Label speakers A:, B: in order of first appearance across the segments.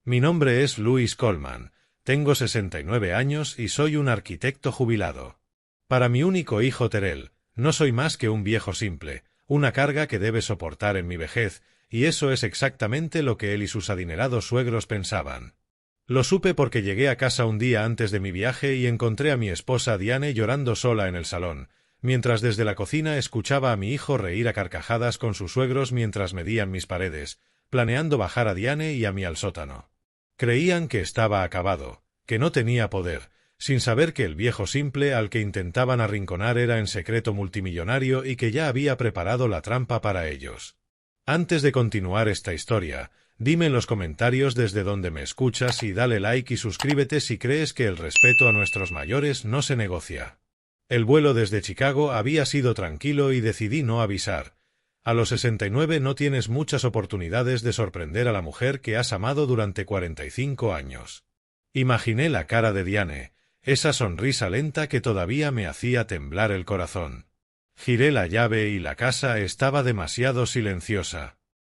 A: Mi nombre es Louis Coleman, tengo 69 años y soy un arquitecto jubilado. Para mi único hijo Terrell, no soy más que un viejo simple, una carga que debe soportar en mi vejez, y eso es exactamente lo que él y sus adinerados suegros pensaban. Lo supe porque llegué a casa un día antes de mi viaje y encontré a mi esposa Diane llorando sola en el salón, mientras desde la cocina escuchaba a mi hijo reír a carcajadas con sus suegros mientras medían mis paredes, planeando bajar a Diane y a mí al sótano. Creían que estaba acabado, que no tenía poder, sin saber que el viejo simple al que intentaban arrinconar era en secreto multimillonario y que ya había preparado la trampa para ellos. Antes de continuar esta historia, dime en los comentarios desde donde me escuchas y dale like y suscríbete si crees que el respeto a nuestros mayores no se negocia. El vuelo desde Chicago había sido tranquilo y decidí no avisar. A los 69 no tienes muchas oportunidades de sorprender a la mujer que has amado durante 45 años. Imaginé la cara de Diane, esa sonrisa lenta que todavía me hacía temblar el corazón. Giré la llave y la casa estaba demasiado silenciosa.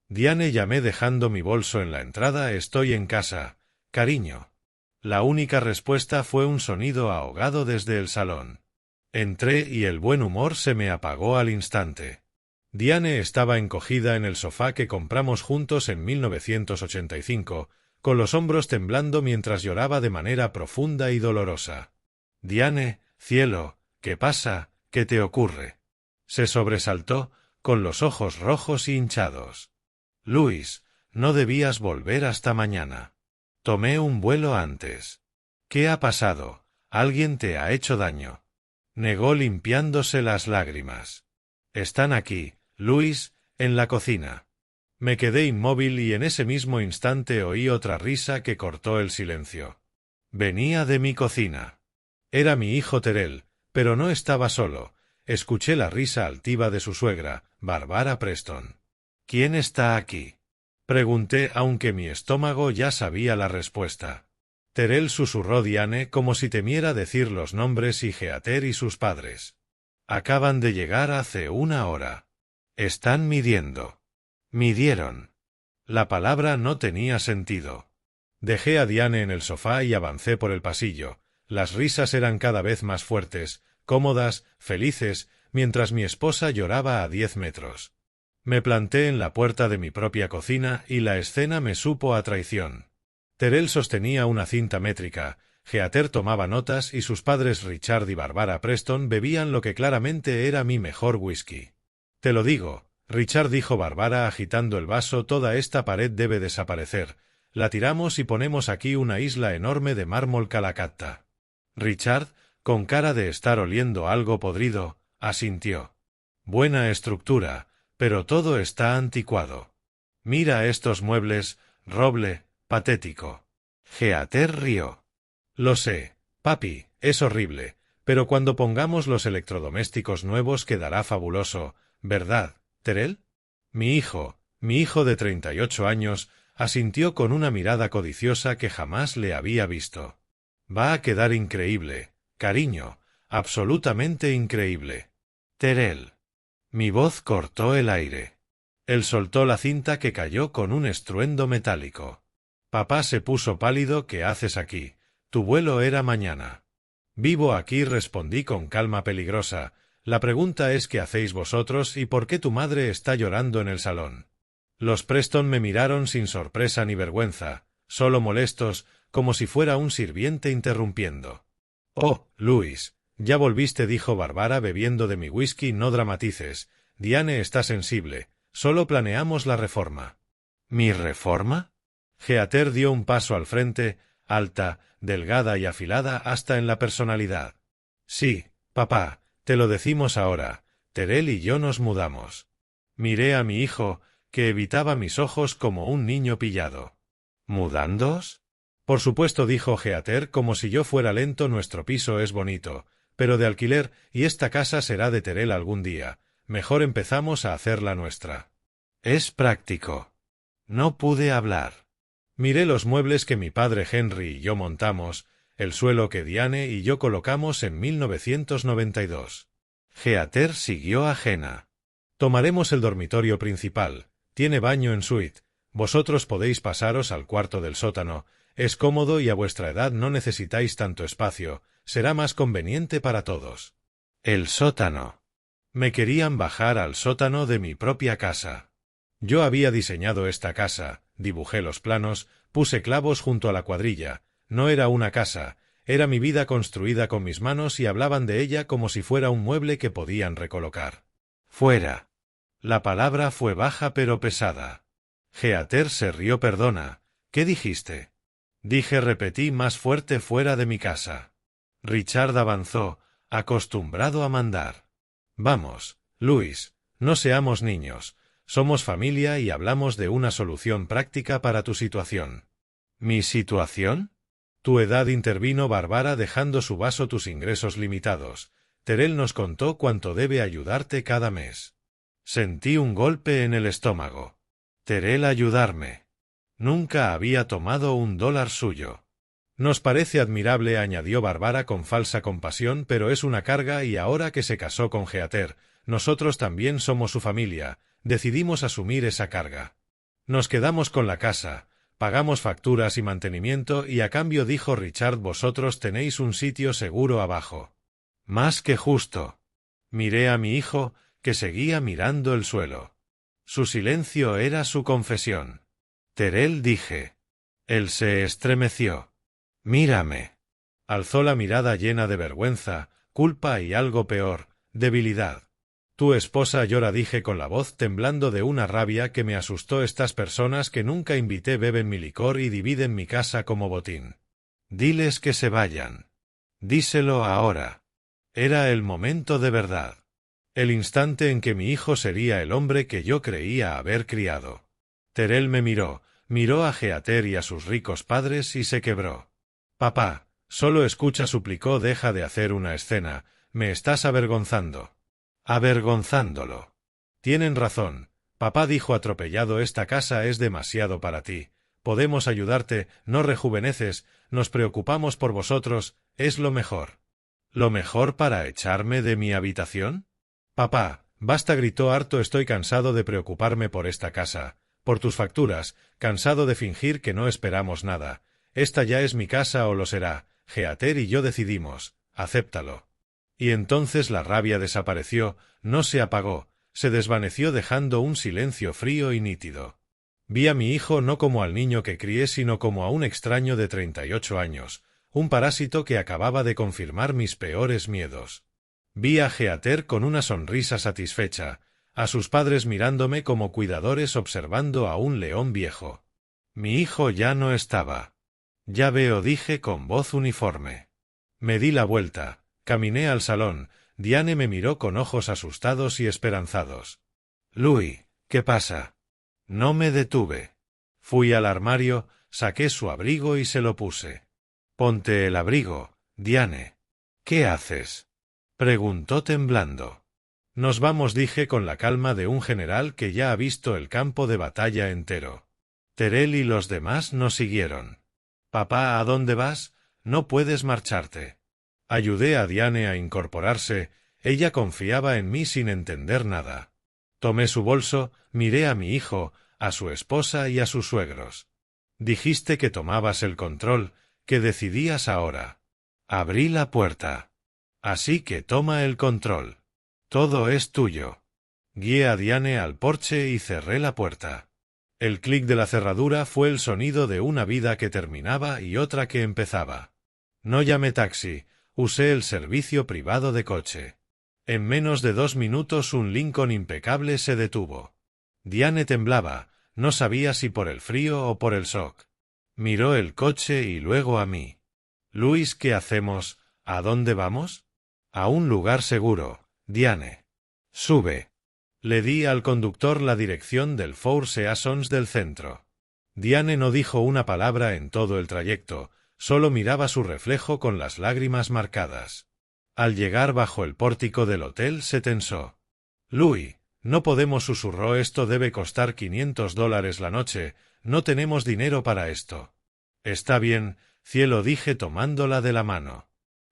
A: Diane, llamé dejando mi bolso en la entrada. Estoy en casa, cariño. La única respuesta fue un sonido ahogado desde el salón. Entré y el buen humor se me apagó al instante. Diane estaba encogida en el sofá que compramos juntos en 1985, con los hombros temblando mientras lloraba de manera profunda y dolorosa. Diane, cielo, ¿qué pasa? ¿Qué te ocurre? Se sobresaltó, con los ojos rojos y hinchados. Luis, no debías volver hasta mañana. Tomé un vuelo antes. ¿Qué ha pasado? ¿Alguien te ha hecho daño? Negó limpiándose las lágrimas. Están aquí, Luis, en la cocina. Me quedé inmóvil y en ese mismo instante oí otra risa que cortó el silencio. Venía de mi cocina. Era mi hijo Terrell, pero no estaba solo. Escuché la risa altiva de su suegra, Barbara Preston. ¿Quién está aquí? Pregunté, aunque mi estómago ya sabía la respuesta. Terrell, susurró Diane como si temiera decir los nombres y Heather y sus padres. Acaban de llegar hace una hora. Están midiendo. Midieron. La palabra no tenía sentido. Dejé a Diane en el sofá y avancé por el pasillo. Las risas eran cada vez más fuertes, cómodas, felices, mientras mi esposa lloraba a 10 metros. Me planté en la puerta de mi propia cocina y la escena me supo a traición. Terrell sostenía una cinta métrica, Heather tomaba notas y sus padres Richard y Barbara Preston bebían lo que claramente era mi mejor whisky. Te lo digo, Richard, dijo Barbara agitando el vaso, toda esta pared debe desaparecer. La tiramos y ponemos aquí una isla enorme de mármol Calacatta. Richard, con cara de estar oliendo algo podrido, asintió. Buena estructura, pero todo está anticuado. Mira estos muebles, roble, patético. Heather rió. Lo sé, papi, es horrible, pero cuando pongamos los electrodomésticos nuevos quedará fabuloso, ¿verdad, Terrell? Mi hijo de 38 años, asintió con una mirada codiciosa que jamás le había visto. Va a quedar increíble, cariño, absolutamente increíble. Terrell. Mi voz cortó el aire. Él soltó la cinta que cayó con un estruendo metálico. Papá se puso pálido. ¿Qué haces aquí? Tu vuelo era mañana. Vivo aquí, respondí con calma peligrosa. La pregunta es ¿qué hacéis vosotros y por qué tu madre está llorando en el salón? Los Preston me miraron sin sorpresa ni vergüenza, solo molestos, como si fuera un sirviente interrumpiendo. Oh, Luis, ya volviste, dijo Barbara bebiendo de mi whisky. No dramatices. Diane está sensible. Solo planeamos la reforma. ¿Mi reforma? Heather dio un paso al frente, alta, delgada y afilada hasta en la personalidad. Sí, papá, te lo decimos ahora. Terrell y yo nos mudamos. Miré a mi hijo, que evitaba mis ojos como un niño pillado. ¿Mudándoos? Por supuesto, dijo Heather como si yo fuera lento. Nuestro piso es bonito, pero de alquiler, y esta casa será de Terrell algún día. Mejor empezamos a hacerla nuestra. Es práctico. No pude hablar. Miré los muebles que mi padre Henry y yo montamos, el suelo que Diane y yo colocamos en 1992. Heather siguió ajena. Tomaremos el dormitorio principal. Tiene baño en suite. Vosotros podéis pasaros al cuarto del sótano, es cómodo y a vuestra edad no necesitáis tanto espacio, será más conveniente para todos. El sótano. Me querían bajar al sótano de mi propia casa. Yo había diseñado esta casa, dibujé los planos, puse clavos junto a la cuadrilla. No era una casa, era mi vida construida con mis manos y hablaban de ella como si fuera un mueble que podían recolocar. Fuera. La palabra fue baja pero pesada. Geater se rió. Perdona, ¿qué dijiste? Dije, repetí más fuerte, fuera de mi casa. Richard avanzó, acostumbrado a mandar. Vamos, Luis, no seamos niños, somos familia y hablamos de una solución práctica para tu situación. ¿Mi situación? Tu edad, intervino Bárbara dejando su vaso. Tus ingresos limitados. Terell nos contó cuánto debe ayudarte cada mes. Sentí un golpe en el estómago. Terell ayudarme. Nunca había tomado $1 suyo. Nos parece admirable, añadió Bárbara con falsa compasión, pero es una carga y ahora que se casó con Geater, nosotros también somos su familia, decidimos asumir esa carga. Nos quedamos con la casa, pagamos facturas y mantenimiento y a cambio, dijo Richard, vosotros tenéis un sitio seguro abajo. Más que justo. Miré a mi hijo, que seguía mirando el suelo. Su silencio era su confesión. Terell, dije. Él se estremeció. Mírame. Alzó la mirada llena de vergüenza, culpa y algo peor, debilidad. Tu esposa llora, dije con la voz temblando de una rabia que me asustó. Estas personas que nunca invité beben mi licor y dividen mi casa como botín. Diles que se vayan. Díselo ahora. Era el momento de verdad. El instante en que mi hijo sería el hombre que yo creía haber criado. Terell me miró a Geater y a sus ricos padres y se quebró. Papá, solo escucha, suplicó, deja de hacer una escena, me estás avergonzando. Avergonzándolo. Tienen razón, papá, dijo atropellado, esta casa es demasiado para ti, podemos ayudarte, no rejuveneces, nos preocupamos por vosotros, es lo mejor. ¿Lo mejor para echarme de mi habitación? Papá, basta, gritó harto, estoy cansado de preocuparme por esta casa, por tus facturas, cansado de fingir que no esperamos nada. Esta ya es mi casa o lo será, Geater y yo decidimos, acéptalo. Y entonces la rabia desapareció, no se apagó, se desvaneció dejando un silencio frío y nítido. Vi a mi hijo no como al niño que crié, sino como a un extraño de 38 años, un parásito que acababa de confirmar mis peores miedos. Vi a Geater con una sonrisa satisfecha, a sus padres mirándome como cuidadores observando a un león viejo. Mi hijo ya no estaba. Ya veo, dije con voz uniforme. Me di la vuelta, caminé al salón, Diane me miró con ojos asustados y esperanzados. Louis, ¿qué pasa? No me detuve. Fui al armario, saqué su abrigo y se lo puse. Ponte el abrigo, Diane. ¿Qué haces? Preguntó temblando. Nos vamos, dije con la calma de un general que ya ha visto el campo de batalla entero. Terell y los demás nos siguieron. Papá, ¿a dónde vas? No puedes marcharte. Ayudé a Diane a incorporarse, ella confiaba en mí sin entender nada. Tomé su bolso, miré a mi hijo, a su esposa y a sus suegros. Dijiste que tomabas el control, que decidías ahora. Abrí la puerta. Así que toma el control. Todo es tuyo. Guié a Diane al porche y cerré la puerta. El clic de la cerradura fue el sonido de una vida que terminaba y otra que empezaba. No llamé taxi, usé el servicio privado de coche. En menos de 2 minutos un Lincoln impecable se detuvo. Diane temblaba, no sabía si por el frío o por el shock. Miró el coche y luego a mí. Luis, ¿qué hacemos? ¿A dónde vamos? A un lugar seguro, Diane. Sube. Le di al conductor la dirección del Four Seasons del centro. Diane no dijo una palabra en todo el trayecto, solo miraba su reflejo con las lágrimas marcadas. Al llegar bajo el pórtico del hotel se tensó. Louis, no podemos, susurró, esto debe costar $500 la noche, no tenemos dinero para esto. Está bien, cielo, dije tomándola de la mano.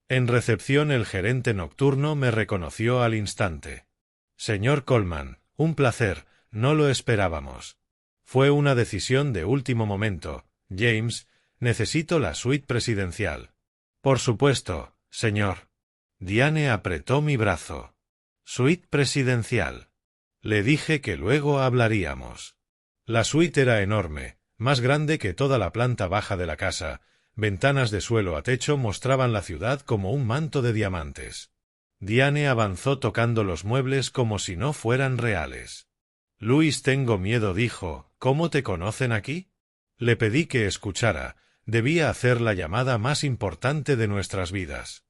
A: En recepción el gerente nocturno me reconoció al instante. Señor Coleman, un placer, no lo esperábamos. Fue una decisión de último momento. James, necesito la suite presidencial. Por supuesto, señor. Diane apretó mi brazo. Suite presidencial. Le dije que luego hablaríamos. La suite era enorme, más grande que toda la planta baja de la casa. Ventanas de suelo a techo mostraban la ciudad como un manto de diamantes. Diane avanzó tocando los muebles como si no fueran reales. Luis, tengo miedo, dijo. ¿Cómo te conocen aquí? Le pedí que escuchara. Debía hacer la llamada más importante de nuestras vidas.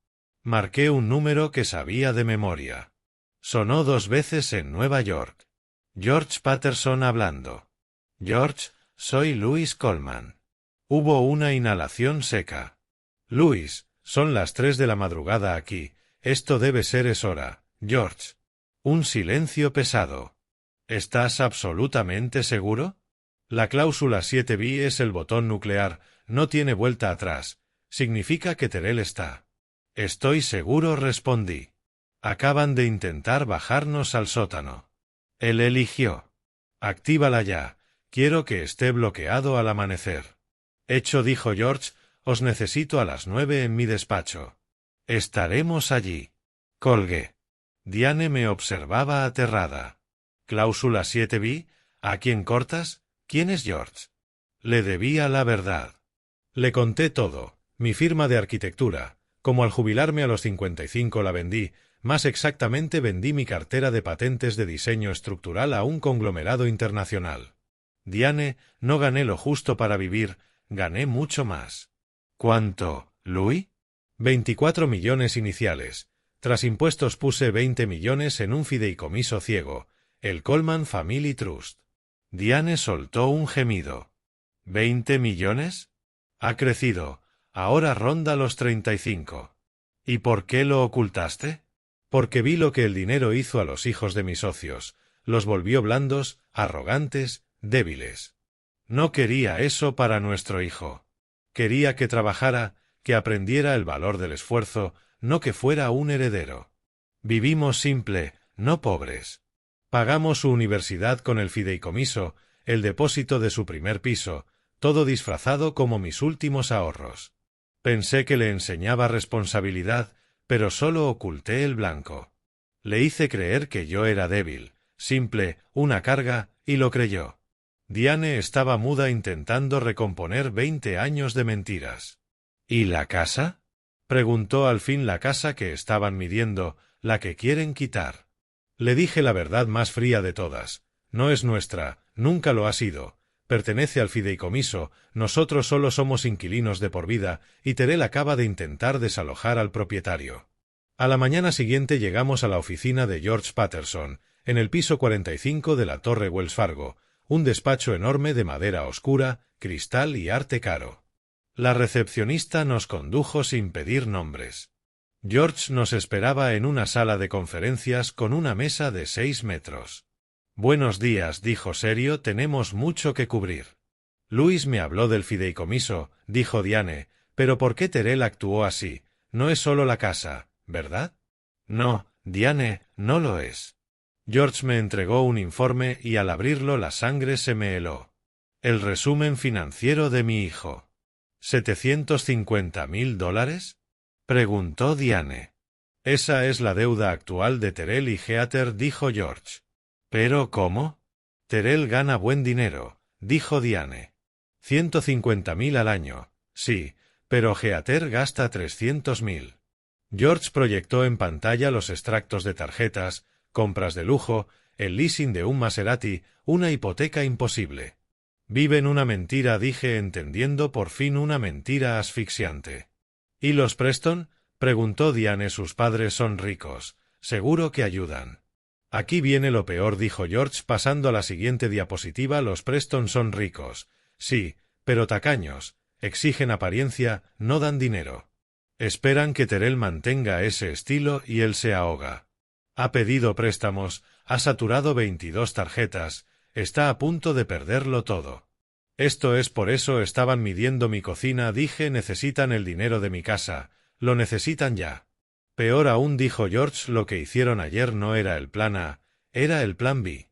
A: Marqué un número que sabía de memoria. Sonó 2 veces en Nueva York. George Patterson hablando. George, soy Louis Coleman. Hubo una inhalación seca. Louis, son las 3 de la madrugada aquí. Esto debe ser hora. George. Un silencio pesado. ¿Estás absolutamente seguro? La cláusula 7b es el botón nuclear, no tiene vuelta atrás. Significa que Terrell está. Estoy seguro, respondí. Acaban de intentar bajarnos al sótano. Él eligió. Actívala ya. Quiero que esté bloqueado al amanecer. Hecho, dijo George. Os necesito a las 9 en mi despacho. Estaremos allí. Colgué. Diane me observaba aterrada. Cláusula 7b, ¿a quién cortas? ¿Quién es George? Le debía la verdad. Le conté todo, mi firma de arquitectura, como al jubilarme a los 55 la vendí, más exactamente vendí mi cartera de patentes de diseño estructural a un conglomerado internacional. Diane, no gané lo justo para vivir, gané mucho más. ¿Cuánto, Louis? 24 millones iniciales. Tras impuestos puse 20 millones en un fideicomiso ciego, el Coleman Family Trust. Diane soltó un gemido. ¿20 millones? Ha crecido, ahora ronda los 35. ¿Y por qué lo ocultaste? Porque vi lo que el dinero hizo a los hijos de mis socios, los volvió blandos, arrogantes, débiles. No quería eso para nuestro hijo. Quería que trabajara, que aprendiera el valor del esfuerzo, no que fuera un heredero. Vivimos simple, no pobres. Pagamos su universidad con el fideicomiso, el depósito de su primer piso, todo disfrazado como mis últimos ahorros. Pensé que le enseñaba responsabilidad, pero solo oculté el blanco. Le hice creer que yo era débil, simple, una carga, y lo creyó. Diane estaba muda intentando recomponer 20 años de mentiras. ¿Y la casa? Preguntó al fin. La casa que estaban midiendo, la que quieren quitar. Le dije la verdad más fría de todas. No es nuestra, nunca lo ha sido. Pertenece al fideicomiso, nosotros solo somos inquilinos de por vida, y Terrell acaba de intentar desalojar al propietario. A la mañana siguiente llegamos a la oficina de George Patterson, en el piso 45 de la Torre Wells Fargo, un despacho enorme de madera oscura, cristal y arte caro. La recepcionista nos condujo sin pedir nombres. George nos esperaba en una sala de conferencias con una mesa de 6 metros. Buenos días, dijo serio, tenemos mucho que cubrir. Luis me habló del fideicomiso, dijo Diane, pero ¿por qué Terrell actuó así? No es solo la casa, ¿verdad? No, Diane, no lo es. George me entregó un informe y al abrirlo la sangre se me heló. El resumen financiero de mi hijo. ¿$750,000? Preguntó Diane. Esa es la deuda actual de Terrell y Heather, dijo George. ¿Pero cómo? Terrell gana buen dinero, dijo Diane. 150,000 al año, sí, pero Heather gasta 300,000. George proyectó en pantalla los extractos de tarjetas, compras de lujo, el leasing de un Maserati, una hipoteca imposible. Viven una mentira, dije, entendiendo por fin una mentira asfixiante. ¿Y los Preston? Preguntó Diane. Sus padres son ricos, seguro que ayudan. Aquí viene lo peor, dijo George pasando a la siguiente diapositiva. Los Preston son ricos, sí, pero tacaños, exigen apariencia, no dan dinero. Esperan que Terrell mantenga ese estilo y él se ahoga. Ha pedido préstamos, ha saturado 22 tarjetas, está a punto de perderlo todo. Esto es por eso estaban midiendo mi cocina, dije, necesitan el dinero de mi casa, lo necesitan ya. Peor aún, dijo George, lo que hicieron ayer no era el plan A, era el plan B.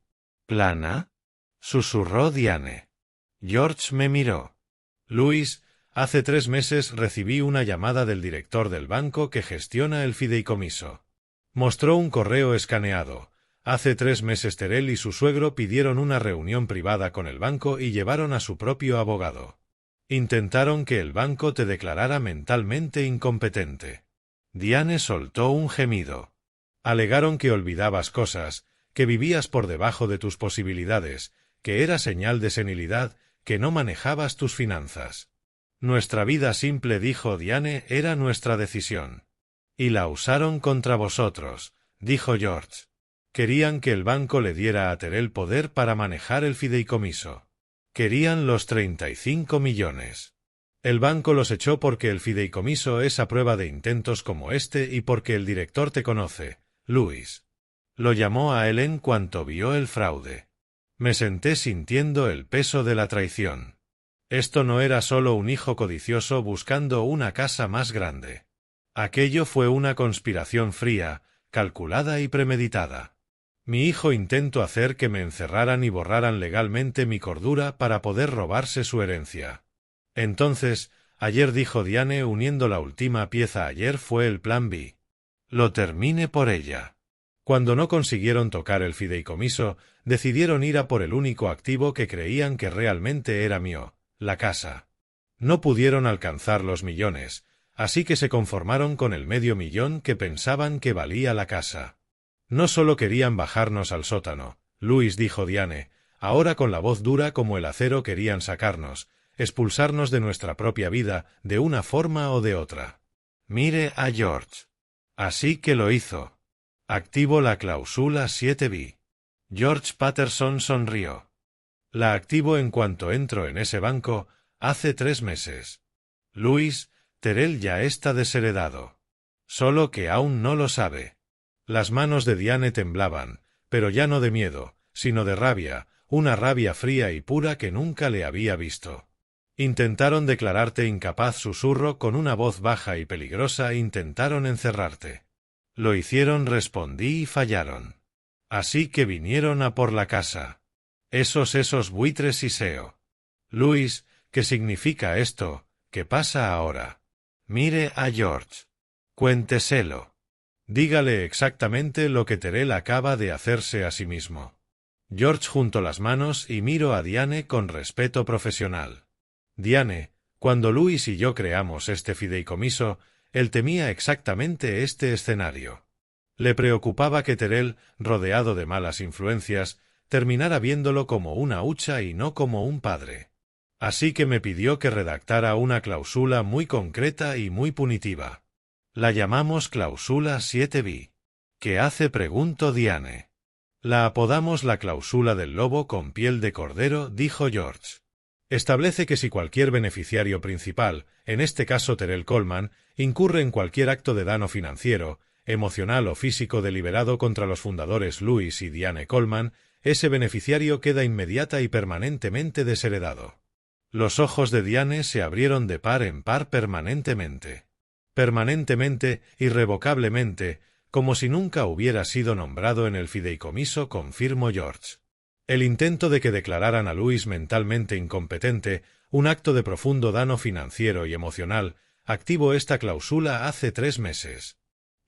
A: ¿Plan A? susurró Diane. George me miró. Luis, hace 3 meses recibí una llamada del director del banco que gestiona el fideicomiso. Mostró un correo escaneado. Hace 3 meses Terrell y su suegro pidieron una reunión privada con el banco y llevaron a su propio abogado. Intentaron que el banco te declarara mentalmente incompetente. Diane soltó un gemido. Alegaron que olvidabas cosas, que vivías por debajo de tus posibilidades, que era señal de senilidad, que no manejabas tus finanzas. Nuestra vida simple, dijo Diane, era nuestra decisión. Y la usaron contra vosotros, dijo George. Querían que el banco le diera a Terrell poder para manejar el fideicomiso. Querían los 35 millones. El banco los echó porque el fideicomiso es a prueba de intentos como este y porque el director te conoce, Luis. Lo llamó a él en cuanto vio el fraude. Me senté sintiendo el peso de la traición. Esto no era solo un hijo codicioso buscando una casa más grande. Aquello fue una conspiración fría, calculada y premeditada. Mi hijo intentó hacer que me encerraran y borraran legalmente mi cordura para poder robarse su herencia. Entonces, ayer, dijo Diane uniendo la última pieza, ayer fue el plan B. Lo terminé por ella. Cuando no consiguieron tocar el fideicomiso, decidieron ir a por el único activo que creían que realmente era mío, la casa. No pudieron alcanzar los millones, así que se conformaron con el $500,000 que pensaban que valía la casa. No solo querían bajarnos al sótano, Luis, dijo Diane, ahora con la voz dura como el acero querían sacarnos, expulsarnos de nuestra propia vida, de una forma o de otra. Mire a George. Así que lo hizo. Activo la cláusula 7B. George Patterson sonrió. La activo en cuanto entro en ese banco, hace 3 meses. Luis, Terrell ya está desheredado. Solo que aún no lo sabe. Las manos de Diane temblaban, pero ya no de miedo, sino de rabia, una rabia fría y pura que nunca le había visto. Intentaron declararte incapaz, susurró con una voz baja y peligrosa, intentaron encerrarte. Lo hicieron, respondí, y fallaron. Así que vinieron a por la casa. Esos buitres y seo. Luis, ¿qué significa esto? ¿Qué pasa ahora? Mire a George. Cuénteselo. Dígale exactamente lo que Terrell acaba de hacerse a sí mismo. George juntó las manos y miró a Diane con respeto profesional. Diane, cuando Luis y yo creamos este fideicomiso, él temía exactamente este escenario. Le preocupaba que Terrell, rodeado de malas influencias, terminara viéndolo como una hucha y no como un padre. Así que me pidió que redactara una cláusula muy concreta y muy punitiva. La llamamos cláusula 7B. ¿Qué hace?, preguntó Diane. La apodamos la cláusula del lobo con piel de cordero, dijo George. Establece que si cualquier beneficiario principal, en este caso Terrell Coleman, incurre en cualquier acto de daño financiero, emocional o físico deliberado contra los fundadores Luis y Diane Coleman, ese beneficiario queda inmediata y permanentemente desheredado. Los ojos de Diane se abrieron de par en par permanentemente. Permanentemente, irrevocablemente, como si nunca hubiera sido nombrado en el fideicomiso, confirmó George. El intento de que declararan a Luis mentalmente incompetente, un acto de profundo daño financiero y emocional, activó esta cláusula hace 3 meses.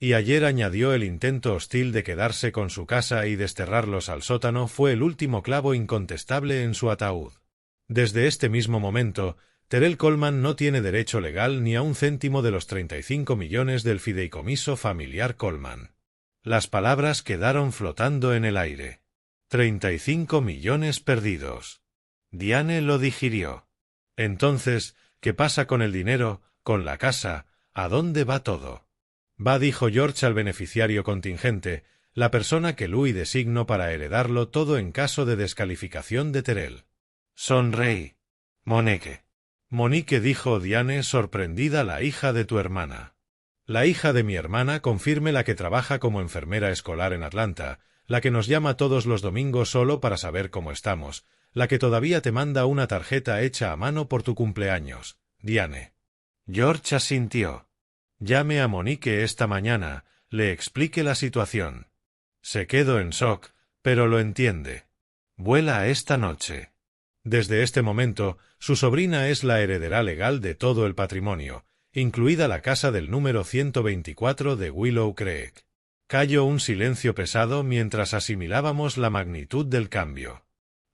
A: Y ayer añadió el intento hostil de quedarse con su casa y desterrarlos al sótano fue el último clavo incontestable en su ataúd. Desde este mismo momento, Terrell Coleman no tiene derecho legal ni a un céntimo de los 35 millones del fideicomiso familiar Coleman. Las palabras quedaron flotando en el aire. 35 millones perdidos. Diane lo digirió. Entonces, ¿qué pasa con el dinero, con la casa? ¿A dónde va todo? Va, dijo George al beneficiario contingente, la persona que Louis designó para heredarlo todo en caso de descalificación de Terrell. Sonreí. Monique. Monique, dijo Diane sorprendida, la hija de tu hermana. La hija de mi hermana, confirme, la que trabaja como enfermera escolar en Atlanta, la que nos llama todos los domingos solo para saber cómo estamos, la que todavía te manda una tarjeta hecha a mano por tu cumpleaños, Diane. George asintió. Llame a Monique esta mañana, le explique la situación. Se quedó en shock, pero lo entiende. Vuela esta noche. Desde este momento, su sobrina es la heredera legal de todo el patrimonio, incluida la casa del número 124 de Willow Creek. Cayó un silencio pesado mientras asimilábamos la magnitud del cambio.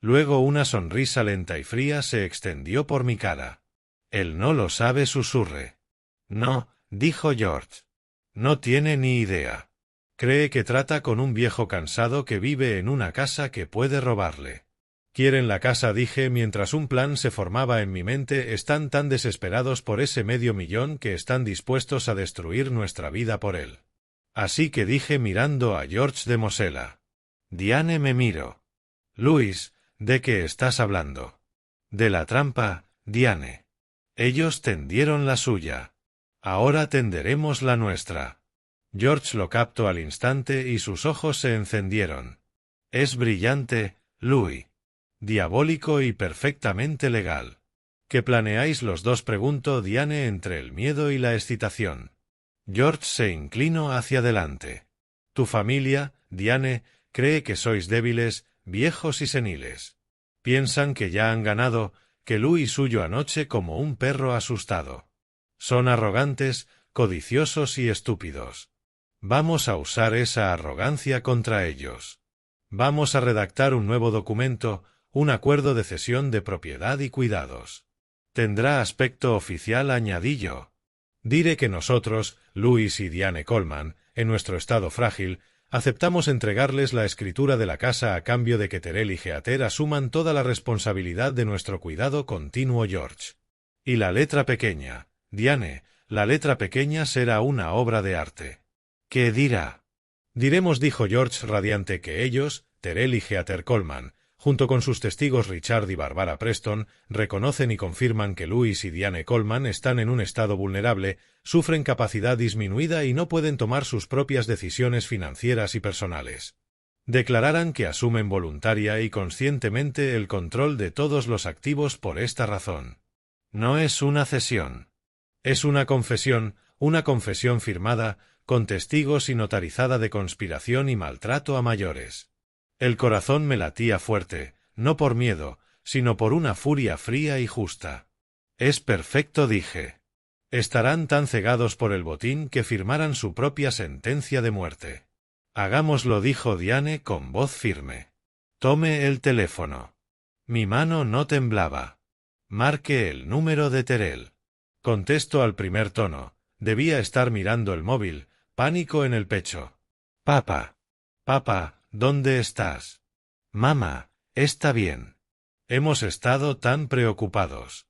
A: Luego una sonrisa lenta y fría se extendió por mi cara. Él no lo sabe, susurré. No, dijo George. No tiene ni idea. Cree que trata con un viejo cansado que vive en una casa que puede robarle. Quieren la casa, dije mientras un plan se formaba en mi mente. Están tan desesperados por ese $500,000 que están dispuestos a destruir nuestra vida por él. Así que dije mirando a George de Mosela. Diane me miró. Luis, ¿de qué estás hablando? De la trampa, Diane. Ellos tendieron la suya. Ahora tenderemos la nuestra. George lo captó al instante y sus ojos se encendieron. Es brillante, Louis. Diabólico y perfectamente legal. ¿Qué planeáis los dos?, preguntó Diane entre el miedo y la excitación. George se inclinó hacia adelante. Tu familia, Diane, cree que sois débiles, viejos y seniles. Piensan que ya han ganado, que Louis huyó anoche como un perro asustado. Son arrogantes, codiciosos y estúpidos. Vamos a usar esa arrogancia contra ellos. Vamos a redactar un nuevo documento, un acuerdo de cesión de propiedad y cuidados. Tendrá aspecto oficial, añadí yo. Diré que nosotros, Louis y Diane Coleman, en nuestro estado frágil, aceptamos entregarles la escritura de la casa a cambio de que Terrell y Heather asuman toda la responsabilidad de nuestro cuidado continuo, George. Y la letra pequeña, Diane, la letra pequeña será una obra de arte. ¿Qué dirá? Diremos, dijo George radiante, que ellos, Terrell y Heather Coleman, junto con sus testigos Richard y Barbara Preston, reconocen y confirman que Louis y Diane Coleman están en un estado vulnerable, sufren capacidad disminuida y no pueden tomar sus propias decisiones financieras y personales. Declararán que asumen voluntaria y conscientemente el control de todos los activos por esta razón. No es una cesión. Es una confesión firmada, con testigos y notarizada de conspiración y maltrato a mayores. El corazón me latía fuerte, no por miedo, sino por una furia fría y justa. Es perfecto, dije. Estarán tan cegados por el botín que firmarán su propia sentencia de muerte. Hagámoslo, dijo Diane con voz firme. Tome el teléfono. Mi mano no temblaba. Marque el número de Terrell. Contestó al primer tono. Debía estar mirando el móvil, pánico en el pecho. Papá. Papá. ¿Dónde estás? Mamá, está bien. Hemos estado tan preocupados.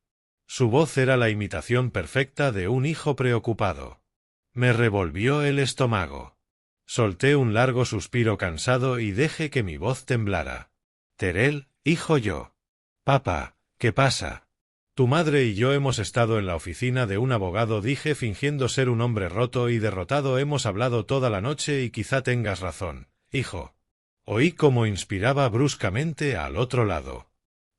A: Su voz era la imitación perfecta de un hijo preocupado. Me revolvió el estómago. Solté un largo suspiro cansado y dejé que mi voz temblara. Terrell, hijo, yo. Papá, ¿qué pasa? Tu madre y yo hemos estado en la oficina de un abogado, dije fingiendo ser un hombre roto y derrotado. Hemos hablado toda la noche y quizá tengas razón, hijo. Oí cómo inspiraba bruscamente al otro lado.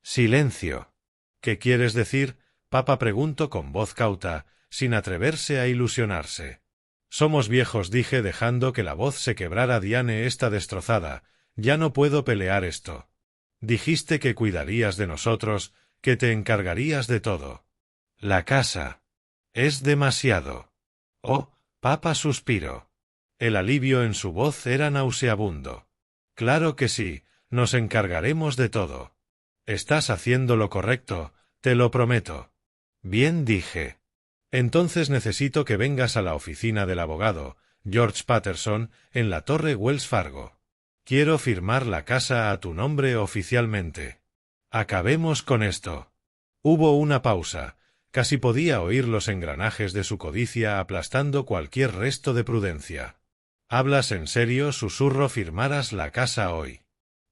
A: Silencio. ¿Qué quieres decir? Papá preguntó con voz cauta, sin atreverse a ilusionarse. Somos viejos, dije dejando que la voz se quebrara. Diane está destrozada. Ya no puedo pelear esto. Dijiste que cuidarías de nosotros, que te encargarías de todo. La casa. Es demasiado. Oh, papá, suspiró. El alivio en su voz era nauseabundo. Claro que sí, nos encargaremos de todo. Estás haciendo lo correcto, te lo prometo. Bien, dije. Entonces necesito que vengas a la oficina del abogado, George Patterson, en la Torre Wells Fargo. Quiero firmar la casa a tu nombre oficialmente. Acabemos con esto. Hubo una pausa. Casi podía oír los engranajes de su codicia aplastando cualquier resto de prudencia. ¿Hablas en serio? Susurro. Firmarás la casa hoy.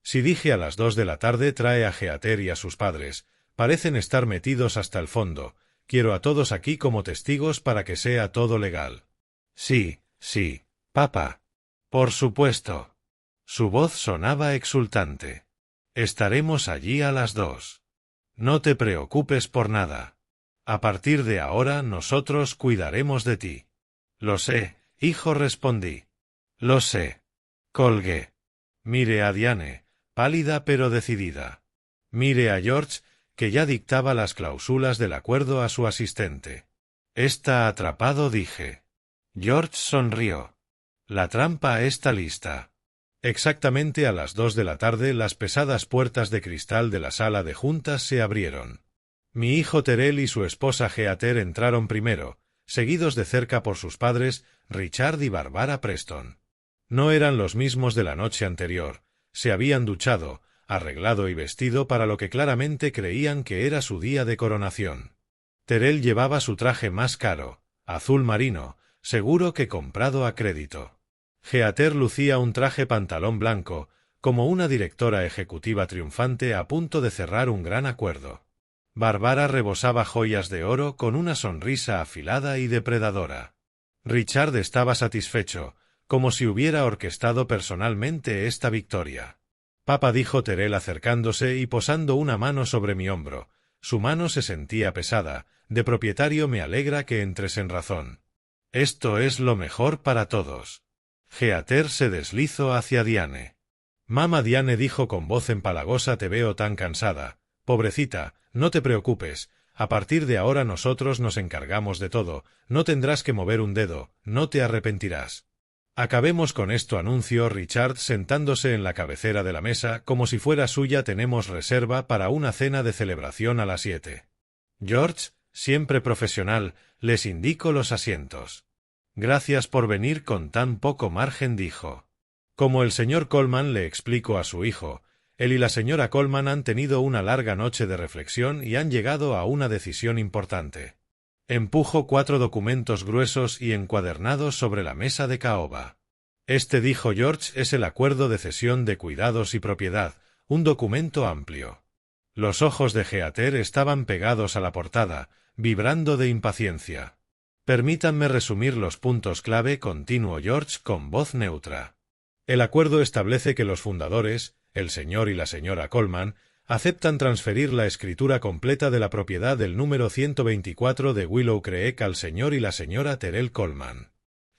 A: Si dije a las 2 de la tarde, trae a Heather y a sus padres. Parecen estar metidos hasta el fondo. Quiero a todos aquí como testigos para que sea todo legal. Sí, sí, papá. Por supuesto. Su voz sonaba exultante. Estaremos allí a las 2. No te preocupes por nada. A partir de ahora nosotros cuidaremos de ti. Lo sé, hijo, respondí. Lo sé. Colgué. Mire a Diane. pálida pero decidida. Mire a George, que ya dictaba las cláusulas del acuerdo a su asistente. Está atrapado, dije. George sonrió. La trampa está lista. Exactamente a las 2 de la tarde las pesadas puertas de cristal de la sala de juntas se abrieron. Mi hijo Terrell y su esposa Heather entraron primero, seguidos de cerca por sus padres, Richard y Barbara Preston. No eran los mismos de la noche anterior, se habían duchado, arreglado y vestido para lo que claramente creían que era su día de coronación. Terrell llevaba su traje más caro, azul marino, seguro que comprado a crédito. Heather lucía un traje pantalón blanco, como una directora ejecutiva triunfante a punto de cerrar un gran acuerdo. Barbara rebosaba joyas de oro con una sonrisa afilada y depredadora. Richard estaba satisfecho, como si hubiera orquestado personalmente esta victoria. Papá, dijo Terrell acercándose y posando una mano sobre mi hombro. Su mano se sentía pesada. De propietario, me alegra que entres en razón. Esto es lo mejor para todos. Heather se deslizó hacia Diane. Mamá, Diane dijo con voz empalagosa, te veo tan cansada. Pobrecita, no te preocupes. A partir de ahora nosotros nos encargamos de todo. No tendrás que mover un dedo, no te arrepentirás. Acabemos con esto, anunció Richard sentándose en la cabecera de la mesa como si fuera suya. Tenemos reserva para una cena de celebración a las 7. George, siempre profesional, les indico los asientos. Gracias por venir con tan poco margen, dijo. Como el señor Coleman le explicó a su hijo, él y la señora Coleman han tenido una larga noche de reflexión y han llegado a una decisión importante. Empujó 4 documentos gruesos y encuadernados sobre la mesa de caoba. Este, dijo George, es el acuerdo de cesión de cuidados y propiedad, un documento amplio. Los ojos de Heather estaban pegados a la portada, vibrando de impaciencia. Permítanme resumir los puntos clave, continuó George con voz neutra. El acuerdo establece que los fundadores, el señor y la señora Coleman, aceptan transferir la escritura completa de la propiedad del número 124 de Willow Creek al señor y la señora Terrell Coleman.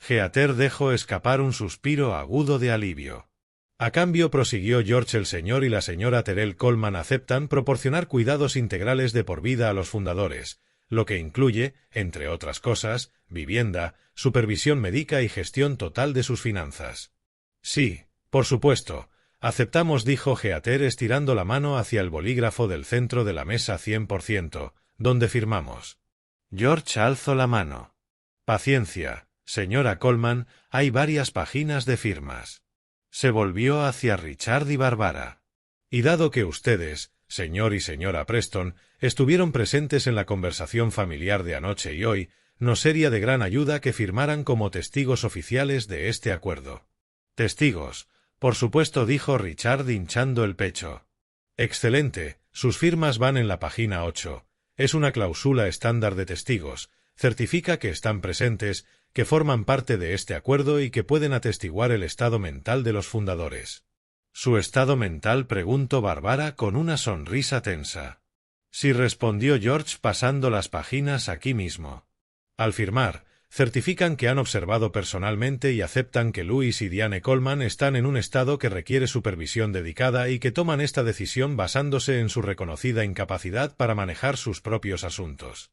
A: Heather dejó escapar un suspiro agudo de alivio. A cambio, prosiguió George, el señor y la señora Terrell Coleman aceptan proporcionar cuidados integrales de por vida a los fundadores, lo que incluye, entre otras cosas, vivienda, supervisión médica y gestión total de sus finanzas. Sí, por supuesto. Aceptamos, dijo Heather estirando la mano hacia el bolígrafo del centro de la mesa. 100%, donde firmamos. George alzó la mano. Paciencia, señora Coleman, hay varias páginas de firmas. Se volvió hacia Richard y Barbara. Y dado que ustedes, señor y señora Preston, estuvieron presentes en la conversación familiar de anoche y hoy, nos sería de gran ayuda que firmaran como testigos oficiales de este acuerdo. Testigos. Por supuesto, dijo Richard hinchando el pecho. Excelente, sus firmas van en la página 8. Es una cláusula estándar de testigos. Certifica que están presentes, que forman parte de este acuerdo y que pueden atestiguar el estado mental de los fundadores. ¿Su estado mental?, preguntó Barbara con una sonrisa tensa. Sí, respondió George pasando las páginas aquí mismo. Al firmar, certifican que han observado personalmente y aceptan que Louis y Diane Coleman están en un estado que requiere supervisión dedicada y que toman esta decisión basándose en su reconocida incapacidad para manejar sus propios asuntos.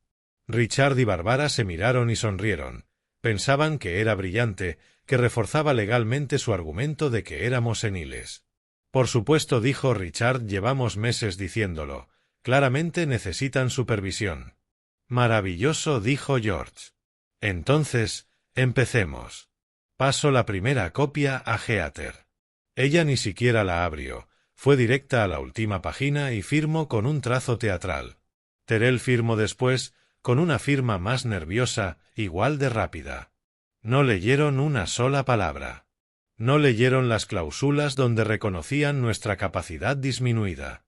A: Richard y Barbara se miraron y sonrieron. Pensaban que era brillante, que reforzaba legalmente su argumento de que éramos seniles. Por supuesto, dijo Richard, llevamos meses diciéndolo. Claramente necesitan supervisión. Maravilloso, dijo George. Entonces, empecemos. Paso la primera copia a Heather. Ella ni siquiera la abrió, fue directa a la última página y firmó con un trazo teatral. Terrell firmó después, con una firma más nerviosa, igual de rápida. No leyeron una sola palabra. No leyeron las cláusulas donde reconocían nuestra capacidad disminuida.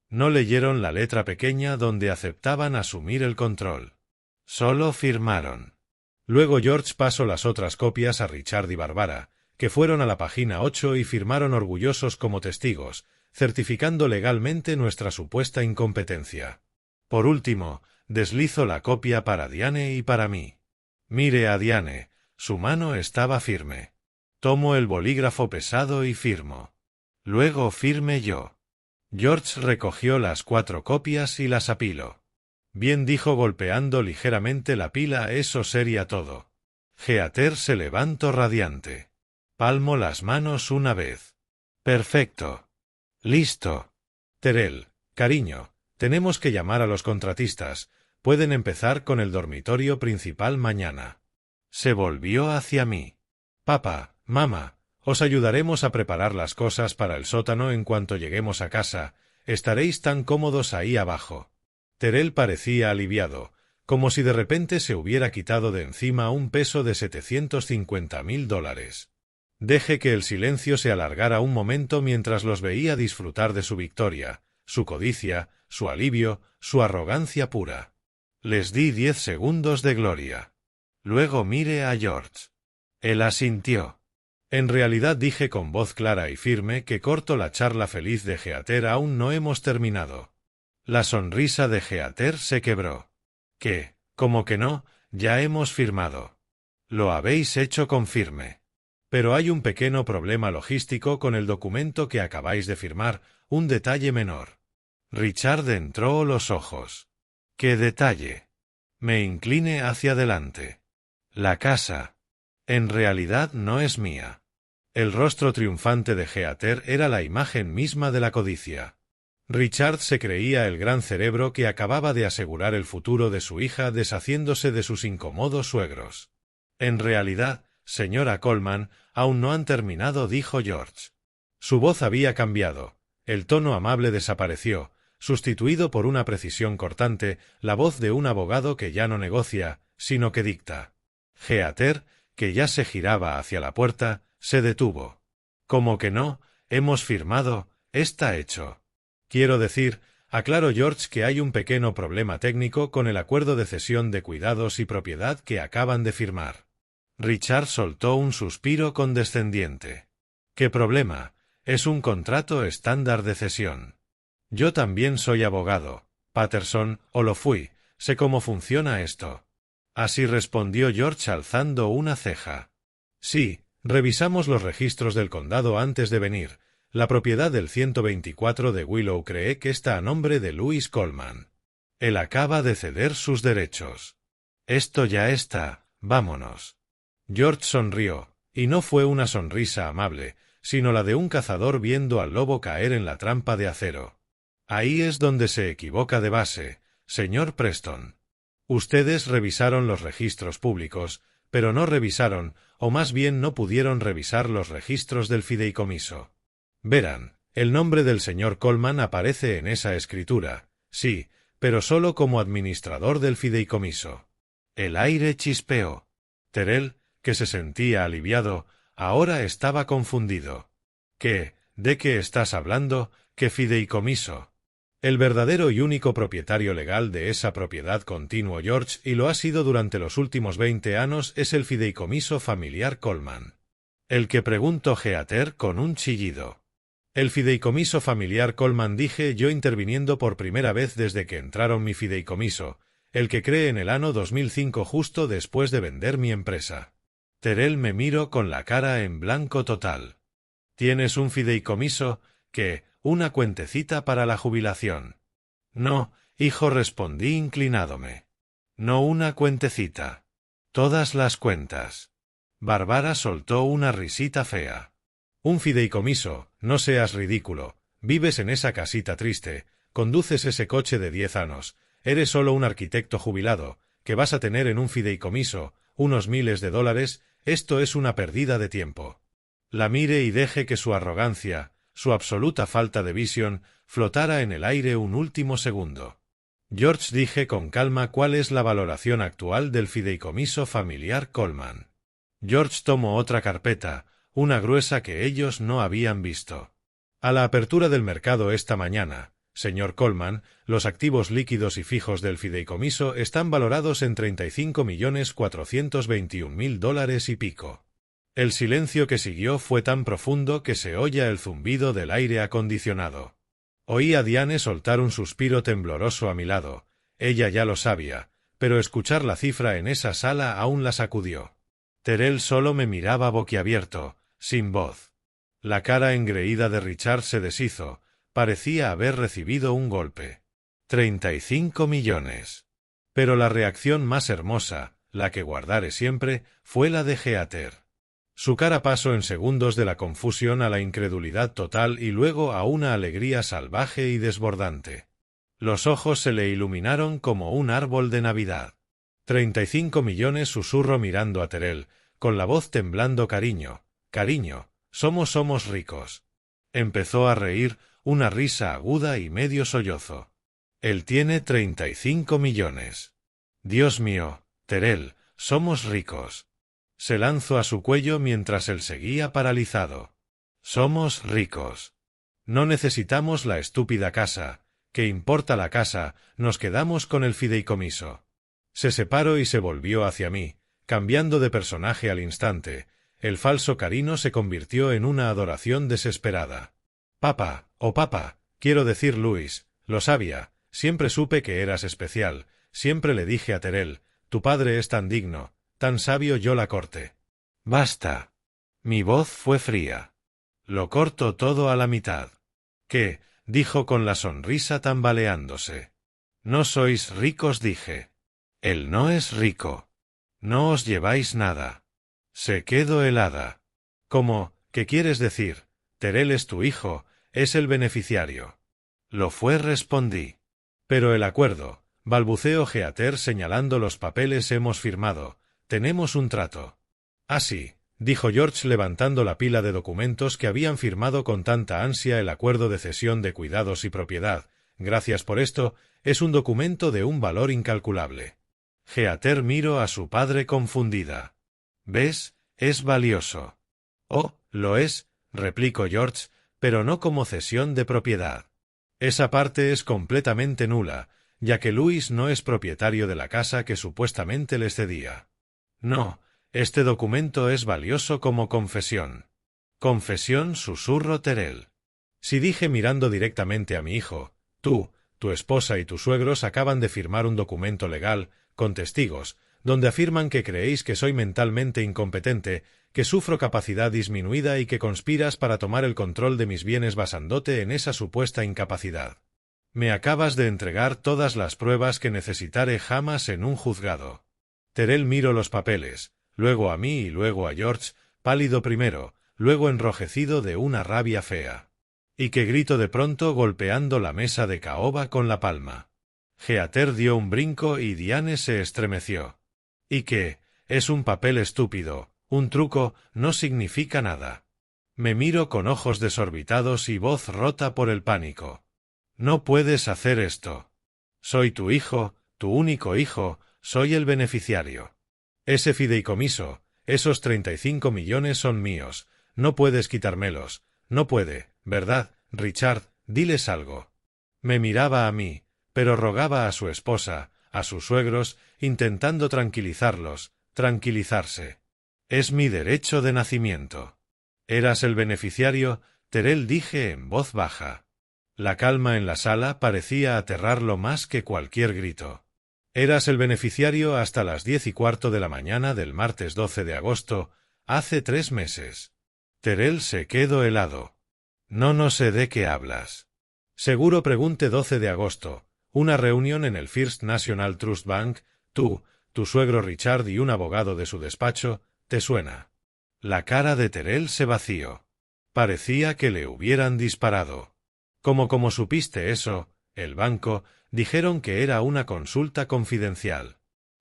A: No leyeron la letra pequeña donde aceptaban asumir el control. Solo firmaron. Luego George pasó las otras copias a Richard y Barbara, que fueron a la página 8 y firmaron orgullosos como testigos, certificando legalmente nuestra supuesta incompetencia. Por último, deslizo la copia para Diane y para mí. Mire a Diane, su mano estaba firme. Tomo el bolígrafo pesado y firmo. Luego firme yo. George recogió las 4 copias y las apiló. Bien, dijo golpeando ligeramente la pila, eso sería todo. Heather se levantó radiante. Palmó las manos una vez. Perfecto. Listo. Terrell, cariño, tenemos que llamar a los contratistas. Pueden empezar con el dormitorio principal mañana. Se volvió hacia mí. Papá, mamá, os ayudaremos a preparar las cosas para el sótano en cuanto lleguemos a casa. Estaréis tan cómodos ahí abajo. Terrell parecía aliviado, como si de repente se hubiera quitado de encima un peso de $750,000. Deje que el silencio se alargara un momento mientras los veía disfrutar de su victoria, su codicia, su alivio, su arrogancia pura. Les di 10 segundos de gloria. Luego miré a George. Él asintió. En realidad, dije con voz clara y firme, que corto la charla feliz de Heather, aún no hemos terminado. La sonrisa de Heather se quebró. ¿Qué? ¿Cómo que no? Ya hemos firmado. Lo habéis hecho con firme. Pero hay un pequeño problema logístico con el documento que acabáis de firmar, un detalle menor. Richard entró los ojos. ¿Qué detalle? Me incliné hacia adelante. La casa. En realidad no es mía. El rostro triunfante de Heather era la imagen misma de la codicia. Richard se creía el gran cerebro que acababa de asegurar el futuro de su hija deshaciéndose de sus incómodos suegros. En realidad, señora Coleman, aún no han terminado, dijo George. Su voz había cambiado. El tono amable desapareció, sustituido por una precisión cortante, la voz de un abogado que ya no negocia, sino que dicta. Heather, que ya se giraba hacia la puerta, se detuvo. ¿Cómo que no? Hemos firmado, está hecho. Quiero decir, aclaró George, que hay un pequeño problema técnico con el acuerdo de cesión de cuidados y propiedad que acaban de firmar. Richard soltó un suspiro condescendiente. ¿Qué problema? Es un contrato estándar de cesión. Yo también soy abogado, Patterson, o lo fui, sé cómo funciona esto. Así respondió George alzando una ceja. Sí, revisamos los registros del condado antes de venir. La propiedad del 124 de Willow Creek está a nombre de Louis Coleman. Él acaba de ceder sus derechos. Esto ya está, vámonos. George sonrió, y no fue una sonrisa amable, sino la de un cazador viendo al lobo caer en la trampa de acero. Ahí es donde se equivoca de base, señor Preston. Ustedes revisaron los registros públicos, pero no revisaron, o más bien no pudieron revisar los registros del fideicomiso. Verán, el nombre del señor Coleman aparece en esa escritura, sí, pero solo como administrador del fideicomiso. El aire chispeó. Terrell, que se sentía aliviado, ahora estaba confundido. ¿Qué? ¿De qué estás hablando? ¿Qué fideicomiso? El verdadero y único propietario legal de esa propiedad, continuó George, y lo ha sido durante los últimos 20 años, es el fideicomiso familiar Coleman. El que, preguntó Heather con un chillido. El fideicomiso familiar Coleman, dije yo interviniendo por primera vez desde que entraron mi fideicomiso, el que creé en el año 2005 justo después de vender mi empresa. Terrell me miró con la cara en blanco total. ¿Tienes un fideicomiso? ¿Qué? ¿Una cuentecita para la jubilación? No, hijo, respondí inclinádome. No una cuentecita. Todas las cuentas. Bárbara soltó una risita fea. Un fideicomiso, no seas ridículo. Vives en esa casita triste, conduces ese coche de 10 años, eres solo un arquitecto jubilado, que vas a tener en un fideicomiso unos miles de dólares, esto es una pérdida de tiempo. La mire y deje que su arrogancia, su absoluta falta de visión, flotara en el aire un último segundo. George, dije con calma, ¿cuál es la valoración actual del fideicomiso familiar Coleman? George tomó otra carpeta, una gruesa que ellos no habían visto. A la apertura del mercado esta mañana, señor Coleman, los activos líquidos y fijos del fideicomiso están valorados en $35.421.000 y pico. El silencio que siguió fue tan profundo que se oía el zumbido del aire acondicionado. Oí a Diane soltar un suspiro tembloroso a mi lado. Ella ya lo sabía, pero escuchar la cifra en esa sala aún la sacudió. Terrell solo me miraba boquiabierto, sin voz. La cara engreída de Richard se deshizo, parecía haber recibido un golpe. 35 millones. Pero la reacción más hermosa, la que guardaré siempre, fue la de Heather. Su cara pasó en segundos de la confusión a la incredulidad total y luego a una alegría salvaje y desbordante. Los ojos se le iluminaron como un árbol de Navidad. 35 millones, susurró mirando a Terrell, con la voz temblando. Cariño, somos ricos. Empezó a reír, una risa aguda y medio sollozo. Él tiene 35 millones. Dios mío, Terrell, somos ricos. Se lanzó a su cuello mientras él seguía paralizado. Somos ricos. No necesitamos la estúpida casa. ¿Qué importa la casa? Nos quedamos con el fideicomiso. Se separó y se volvió hacia mí, cambiando de personaje al instante. El falso Carino se convirtió en una adoración desesperada. Papá, quiero decir Luis, lo sabía, siempre supe que eras especial, siempre le dije a Terrell, tu padre es tan digno, tan sabio. Yo la corté. Basta. Mi voz fue fría. Lo corto todo a la mitad. ¿Qué? Dijo con la sonrisa tambaleándose. No sois ricos, dije. Él no es rico. No os lleváis nada. Se quedó helada. ¿Cómo? ¿Qué quieres decir? Terrell es tu hijo, es el beneficiario. Lo fue, respondí. Pero el acuerdo, balbuceó Heather señalando los papeles. Hemos firmado, tenemos un trato. Ah, sí, dijo George levantando la pila de documentos que habían firmado con tanta ansia. El acuerdo de cesión de cuidados y propiedad, gracias por esto, es un documento de un valor incalculable. Heather miró a su padre confundida. ¿Ves? Es valioso. Oh, lo es, replicó George, pero no como cesión de propiedad. Esa parte es completamente nula, ya que Luis no es propietario de la casa que supuestamente les cedía. No, este documento es valioso como confesión. Confesión, susurró Terrell. Si, dije mirando directamente a mi hijo, tú, tu esposa y tus suegros acaban de firmar un documento legal, con testigos, donde afirman que creéis que soy mentalmente incompetente, que sufro capacidad disminuida y que conspiras para tomar el control de mis bienes basándote en esa supuesta incapacidad. Me acabas de entregar todas las pruebas que necesitaré jamás en un juzgado. Terrell miró los papeles, luego a mí y luego a George, pálido primero, luego enrojecido de una rabia fea. Y que gritó de pronto golpeando la mesa de caoba con la palma. Heather dio un brinco y Diane se estremeció. ¿Y qué? Es un papel estúpido, un truco, no significa nada. Me miro con ojos desorbitados y voz rota por el pánico. No puedes hacer esto. Soy tu hijo, tu único hijo, soy el beneficiario. Ese fideicomiso, esos 35 millones son míos, no puedes quitármelos, no puede, ¿verdad, Richard? Diles algo. Me miraba a mí, pero rogaba a su esposa, a sus suegros, intentando tranquilizarlos, tranquilizarse. Es mi derecho de nacimiento. ¿Eras el beneficiario? Terrell, dije en voz baja. La calma en la sala parecía aterrarlo más que cualquier grito. Eras el beneficiario hasta las 10:15 de la mañana del martes 12 de agosto, hace 3 meses. Terrell se quedó helado. No sé de qué hablas. Seguro, pregunté. 12 de agosto, una reunión en el First National Trust Bank, tú, tu suegro Richard y un abogado de su despacho, ¿te suena? La cara de Terrell se vació. Parecía que le hubieran disparado. ¿Cómo supiste eso? El banco, dijeron que era una consulta confidencial.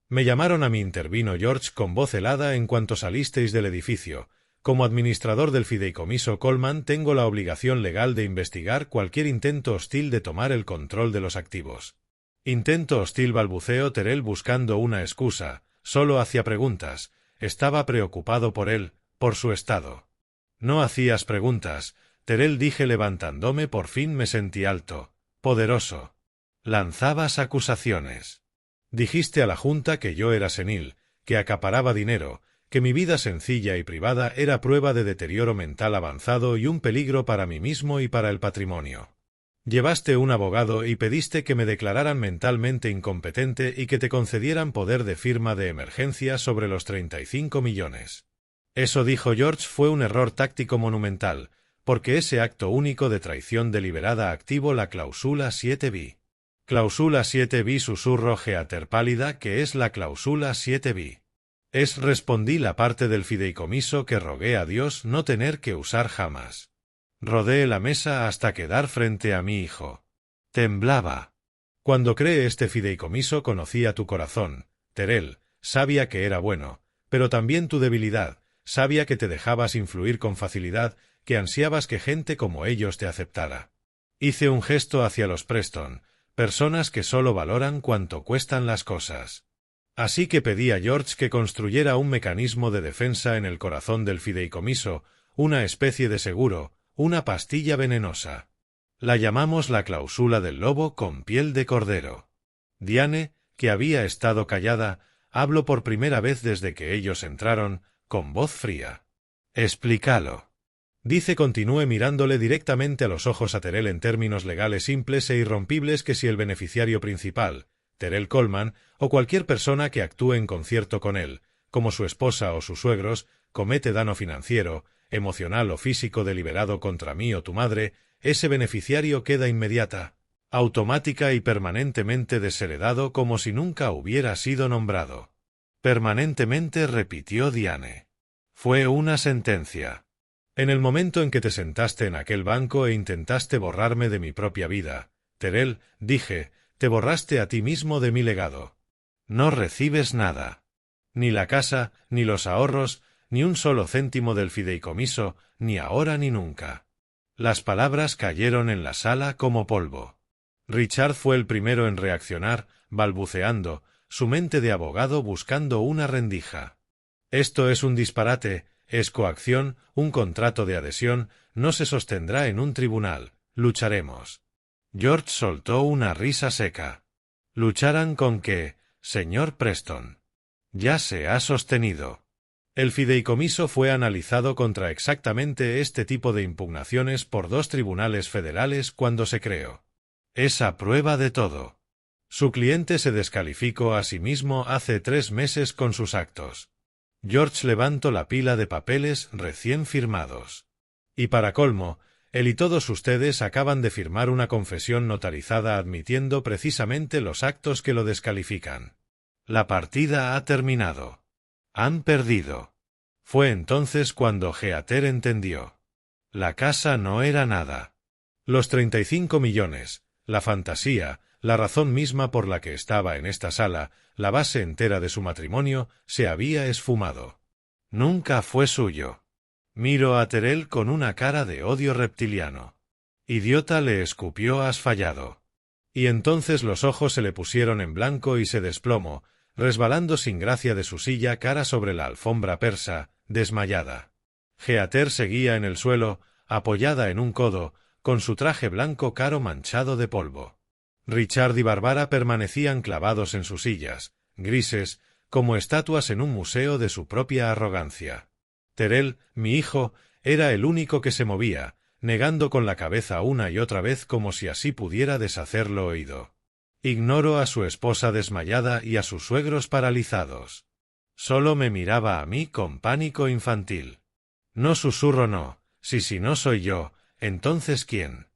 A: Me llamaron a mí, intervino George con voz helada en cuanto salisteis del edificio. Como administrador del fideicomiso Coleman tengo la obligación legal de investigar cualquier intento hostil de tomar el control de los activos. Intento hostil, balbuceó Terrell buscando una excusa, solo hacía preguntas, estaba preocupado por él, por su estado. No hacías preguntas, Terrell, dije levantándome. Por fin me sentí alto, poderoso. Lanzabas acusaciones. Dijiste a la Junta que yo era senil, que acaparaba dinero, que mi vida sencilla y privada era prueba de deterioro mental avanzado y un peligro para mí mismo y para el patrimonio. Llevaste un abogado y pediste que me declararan mentalmente incompetente y que te concedieran poder de firma de emergencia sobre los 35 millones. Eso, dijo George, fue un error táctico monumental. porque ese acto único de traición deliberada activo la cláusula 7 bis. Cláusula 7 bis, susurró Heather pálida, que es la cláusula 7 bis. Respondí la parte del fideicomiso que rogué a Dios no tener que usar jamás. Rodeé la mesa hasta quedar frente a mi hijo. Temblaba. Cuando creé este fideicomiso conocía tu corazón, Terrell, sabía que era bueno, pero también tu debilidad, sabía que te dejabas influir con facilidad, que ansiabas que gente como ellos te aceptara. Hice un gesto hacia los Preston, personas que solo valoran cuánto cuestan las cosas. Así que pedí a George que construyera un mecanismo de defensa en el corazón del fideicomiso, una especie de seguro, una pastilla venenosa. La llamamos la cláusula del lobo con piel de cordero. Diane, que había estado callada, habló por primera vez desde que ellos entraron, con voz fría. Explícalo. Dice, continué mirándole directamente a los ojos a Terrell, en términos legales simples e irrompibles, que si el beneficiario principal, Terrell Coleman, o cualquier persona que actúe en concierto con él, como su esposa o sus suegros, comete daño financiero, emocional o físico deliberado contra mí o tu madre, ese beneficiario queda inmediata, automática y permanentemente desheredado como si nunca hubiera sido nombrado. Permanentemente, repitió Diane. Fue una sentencia. En el momento en que te sentaste en aquel banco e intentaste borrarme de mi propia vida, Terrell, dije, te borraste a ti mismo de mi legado. No recibes nada. Ni la casa, ni los ahorros, ni un solo céntimo del fideicomiso, ni ahora ni nunca. Las palabras cayeron en la sala como polvo. Richard fue el primero en reaccionar, balbuceando, su mente de abogado buscando una rendija. Esto es un disparate, es coacción, un contrato de adhesión, no se sostendrá en un tribunal, lucharemos. George soltó una risa seca. ¿Lucharán con qué, señor Preston? Ya se ha sostenido. El fideicomiso fue analizado contra exactamente este tipo de impugnaciones por 2 tribunales federales cuando se creó. Es a prueba de todo. Su cliente se descalificó a sí mismo hace 3 meses con sus actos. George levantó la pila de papeles recién firmados. Y para colmo, él y todos ustedes acaban de firmar una confesión notarizada admitiendo precisamente los actos que lo descalifican. La partida ha terminado. Han perdido. Fue entonces cuando Heather entendió. La casa no era nada. Los 35 millones, la fantasía, la razón misma por la que estaba en esta sala, la base entera de su matrimonio, se había esfumado. Nunca fue suyo. Miró a Terrell con una cara de odio reptiliano. Idiota, le escupió, has fallado. Y entonces los ojos se le pusieron en blanco y se desplomó, resbalando sin gracia de su silla cara sobre la alfombra persa, desmayada. Heather seguía en el suelo, apoyada en un codo, con su traje blanco caro manchado de polvo. Richard y Barbara permanecían clavados en sus sillas, grises, como estatuas en un museo de su propia arrogancia. Terrell, mi hijo, era el único que se movía, negando con la cabeza una y otra vez como si así pudiera deshacerlo oído. Ignoró a su esposa desmayada y a sus suegros paralizados. Solo me miraba a mí con pánico infantil. No susurro, no. Si no soy yo, entonces ¿quién?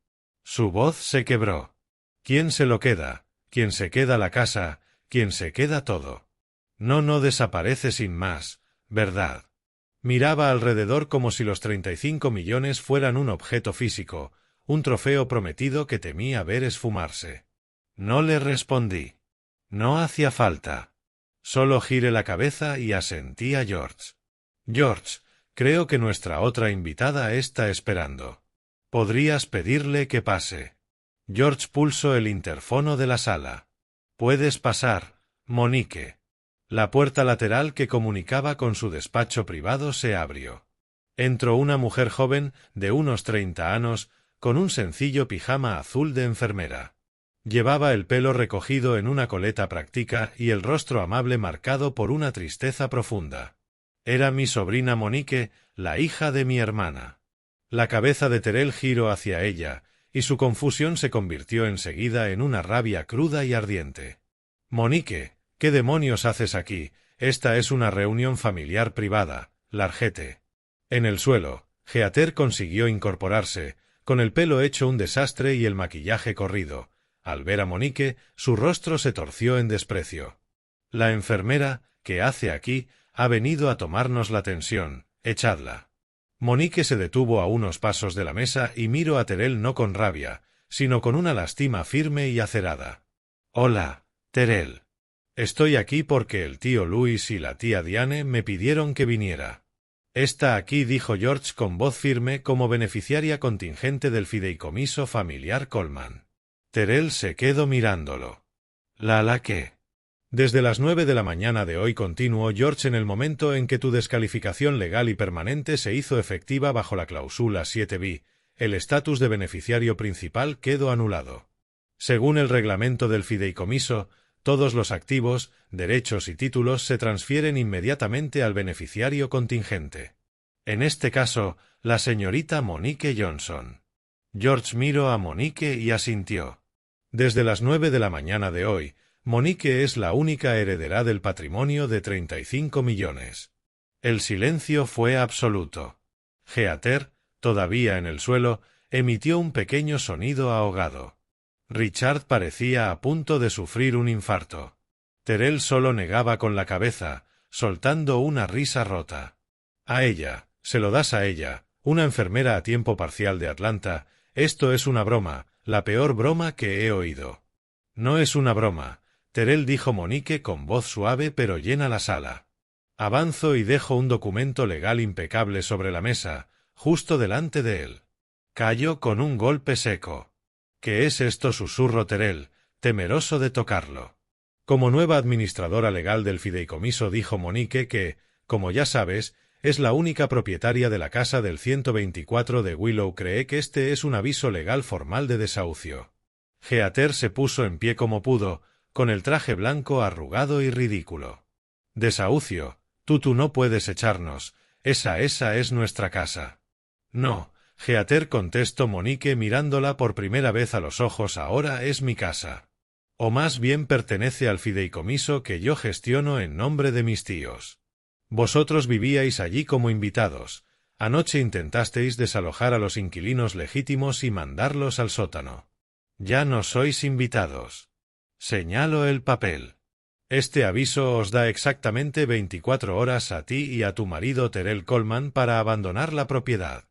A: Su voz se quebró. ¿Quién se lo queda? ¿Quién se queda la casa? ¿Quién se queda todo? No desaparece sin más, ¿verdad? Miraba alrededor como si los 35 millones fueran un objeto físico, un trofeo prometido que temía ver esfumarse. No le respondí. No hacía falta. Solo giré la cabeza y asentí a George. George, creo que nuestra otra invitada está esperando. ¿Podrías pedirle que pase? George pulsó el interfono de la sala. Puedes pasar, Monique. La puerta lateral que comunicaba con su despacho privado se abrió. Entró una mujer joven, de unos 30 años, con un sencillo pijama azul de enfermera. Llevaba el pelo recogido en una coleta práctica y el rostro amable marcado por una tristeza profunda. Era mi sobrina Monique, la hija de mi hermana. La cabeza de Terrell giró hacia ella, y su confusión se convirtió enseguida en una rabia cruda y ardiente. Monique, ¿qué demonios haces aquí? Esta es una reunión familiar privada, larguete. En el suelo, Heather consiguió incorporarse, con el pelo hecho un desastre y el maquillaje corrido. Al ver a Monique, su rostro se torció en desprecio. La enfermera, ¿qué hace aquí? Ha venido a tomarnos la tensión. Echadla. Monique se detuvo a unos pasos de la mesa y miró a Terrell no con rabia, sino con una lástima firme y acerada. Hola, Terrell. Estoy aquí porque el tío Luis y la tía Diane me pidieron que viniera. Está aquí, dijo George con voz firme, como beneficiaria contingente del fideicomiso familiar Coleman. Terrell se quedó mirándolo. ¿La qué? Desde las 9 de la mañana de hoy, continuó George, en el momento en que tu descalificación legal y permanente se hizo efectiva bajo la cláusula 7b, el estatus de beneficiario principal quedó anulado. Según el reglamento del fideicomiso, todos los activos, derechos y títulos se transfieren inmediatamente al beneficiario contingente. En este caso, la señorita Monique Johnson. George miró a Monique y asintió. Desde las 9 de la mañana de hoy, Monique es la única heredera del patrimonio de 35 millones. El silencio fue absoluto. Heather, todavía en el suelo, emitió un pequeño sonido ahogado. Richard parecía a punto de sufrir un infarto. Terrell solo negaba con la cabeza, soltando una risa rota. A ella, se lo das a ella, una enfermera a tiempo parcial de Atlanta. Esto es una broma, la peor broma que he oído. No es una broma, Terrell, dijo Monique con voz suave pero llena la sala. Avanzo y dejo un documento legal impecable sobre la mesa, justo delante de él. Cayó con un golpe seco. ¿Qué es esto?, susurró Terrell, temeroso de tocarlo. Como nueva administradora legal del fideicomiso, dijo Monique que, como ya sabes, es la única propietaria de la casa del 124 de Willow Creek. Este es un aviso legal formal de desahucio. Heather se puso en pie como pudo, con el traje blanco arrugado y ridículo. Desahucio, tú no puedes echarnos, esa es nuestra casa. No, Heather, contestó Monique mirándola por primera vez a los ojos, ahora es mi casa. O más bien pertenece al fideicomiso que yo gestiono en nombre de mis tíos. Vosotros vivíais allí como invitados. Anoche intentasteis desalojar a los inquilinos legítimos y mandarlos al sótano. Ya no sois invitados. Señalo el papel. Este aviso os da exactamente 24 horas a ti y a tu marido Terrell Coleman para abandonar la propiedad.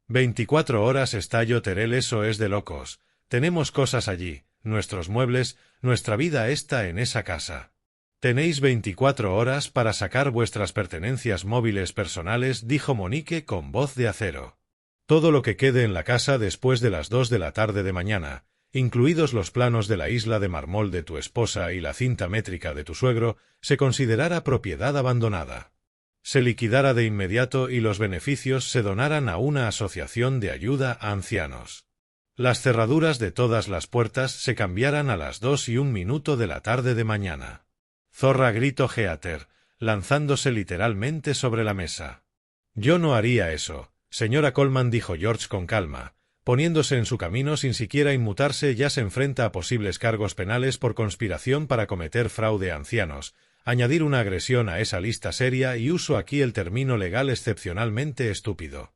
A: 24 horas, estalló Terrell, eso es de locos. Tenemos cosas allí, nuestros muebles, nuestra vida está en esa casa. Tenéis 24 horas para sacar vuestras pertenencias móviles personales, dijo Monique con voz de acero. Todo lo que quede en la casa después de las 2 de la tarde de mañana, incluidos los planos de la isla de mármol de tu esposa y la cinta métrica de tu suegro, se considerará propiedad abandonada. Se liquidará de inmediato y los beneficios se donarán a una asociación de ayuda a ancianos. Las cerraduras de todas las puertas se cambiarán a las 2:01 de la tarde de mañana. Zorra, gritó Heather, lanzándose literalmente sobre la mesa. Yo no haría eso, señora Coleman, dijo George con calma, poniéndose en su camino sin siquiera inmutarse. Ya se enfrenta a posibles cargos penales por conspiración para cometer fraude a ancianos, añadir una agresión a esa lista seria, y uso aquí el término legal excepcionalmente estúpido.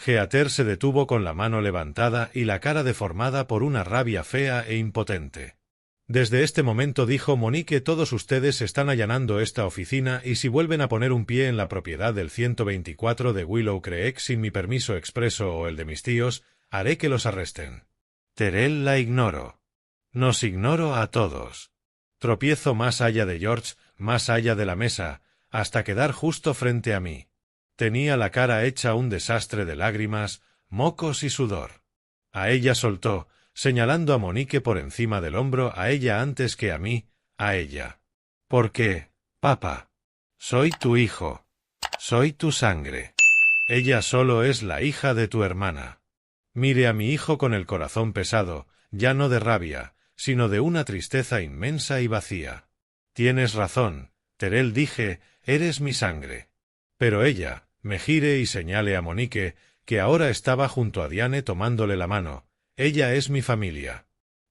A: Heather se detuvo con la mano levantada y la cara deformada por una rabia fea e impotente. Desde este momento, dijo Monique, todos ustedes están allanando esta oficina y si vuelven a poner un pie en la propiedad del 124 de Willow Creek sin mi permiso expreso o el de mis tíos, haré que los arresten. Terrell, la ignoro. Nos ignoro a todos. Tropiezo más allá de George, más allá de la mesa, hasta quedar justo frente a mí. Tenía la cara hecha un desastre de lágrimas, mocos y sudor. A ella soltó, señalando a Monique por encima del hombro, a ella antes que a mí, a ella. ¿Por qué, papá? Soy tu hijo. Soy tu sangre. Ella solo es la hija de tu hermana. Mire a mi hijo con el corazón pesado, ya no de rabia, sino de una tristeza inmensa y vacía. Tienes razón, Terrell, dije, eres mi sangre. Pero ella, me giré y señalé a Monique, que ahora estaba junto a Diane tomándole la mano. Ella es mi familia.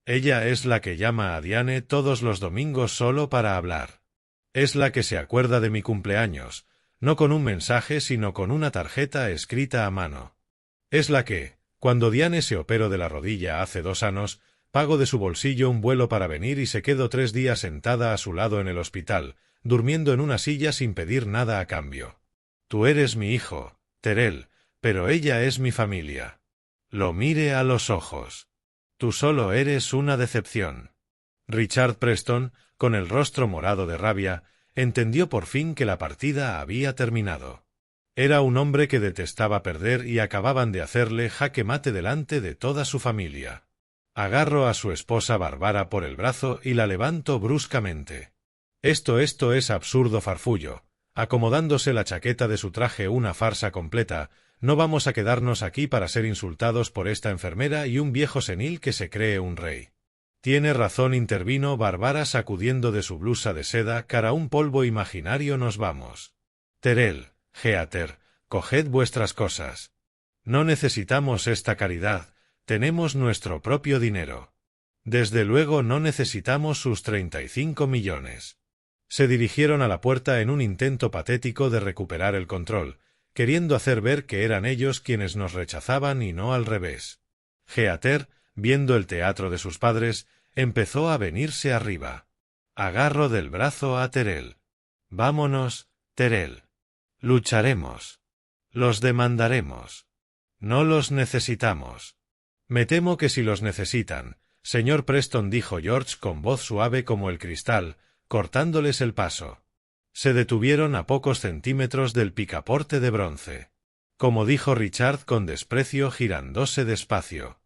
A: Ella es la que llama a Diane todos los domingos solo para hablar. Es la que se acuerda de mi cumpleaños, no con un mensaje sino con una tarjeta escrita a mano. Es la que, cuando Diane se operó de la rodilla hace 2 años, pago de su bolsillo un vuelo para venir y se quedó 3 días sentada a su lado en el hospital, durmiendo en una silla sin pedir nada a cambio. Tú eres mi hijo, Terrell, pero ella es mi familia. Lo mire a los ojos. Tú solo eres una decepción. Richard Preston, con el rostro morado de rabia, entendió por fin que la partida había terminado. Era un hombre que detestaba perder y acababan de hacerle jaque mate delante de toda su familia. Agarro a su esposa Barbara por el brazo y la levanto bruscamente. Esto es absurdo, farfullo. Acomodándose la chaqueta de su traje, una farsa completa. No vamos a quedarnos aquí para ser insultados por esta enfermera y un viejo senil que se cree un rey. Tiene razón, intervino Barbara sacudiendo de su blusa de seda cara un polvo imaginario. Nos vamos. Terrell, Heather, coged vuestras cosas. No necesitamos esta caridad, tenemos nuestro propio dinero. Desde luego no necesitamos sus 35 millones. Se dirigieron a la puerta en un intento patético de recuperar el control, queriendo hacer ver que eran ellos quienes nos rechazaban y no al revés. Heather, viendo el teatro de sus padres, empezó a venirse arriba. Agarro del brazo a Terrell. Vámonos, Terrell. Lucharemos. Los demandaremos. No los necesitamos. Me temo que si los necesitan, señor Preston, dijo George con voz suave como el cristal, cortándoles el paso. Se detuvieron a pocos centímetros del picaporte de bronce. Como dijo Richard con desprecio, girándose despacio.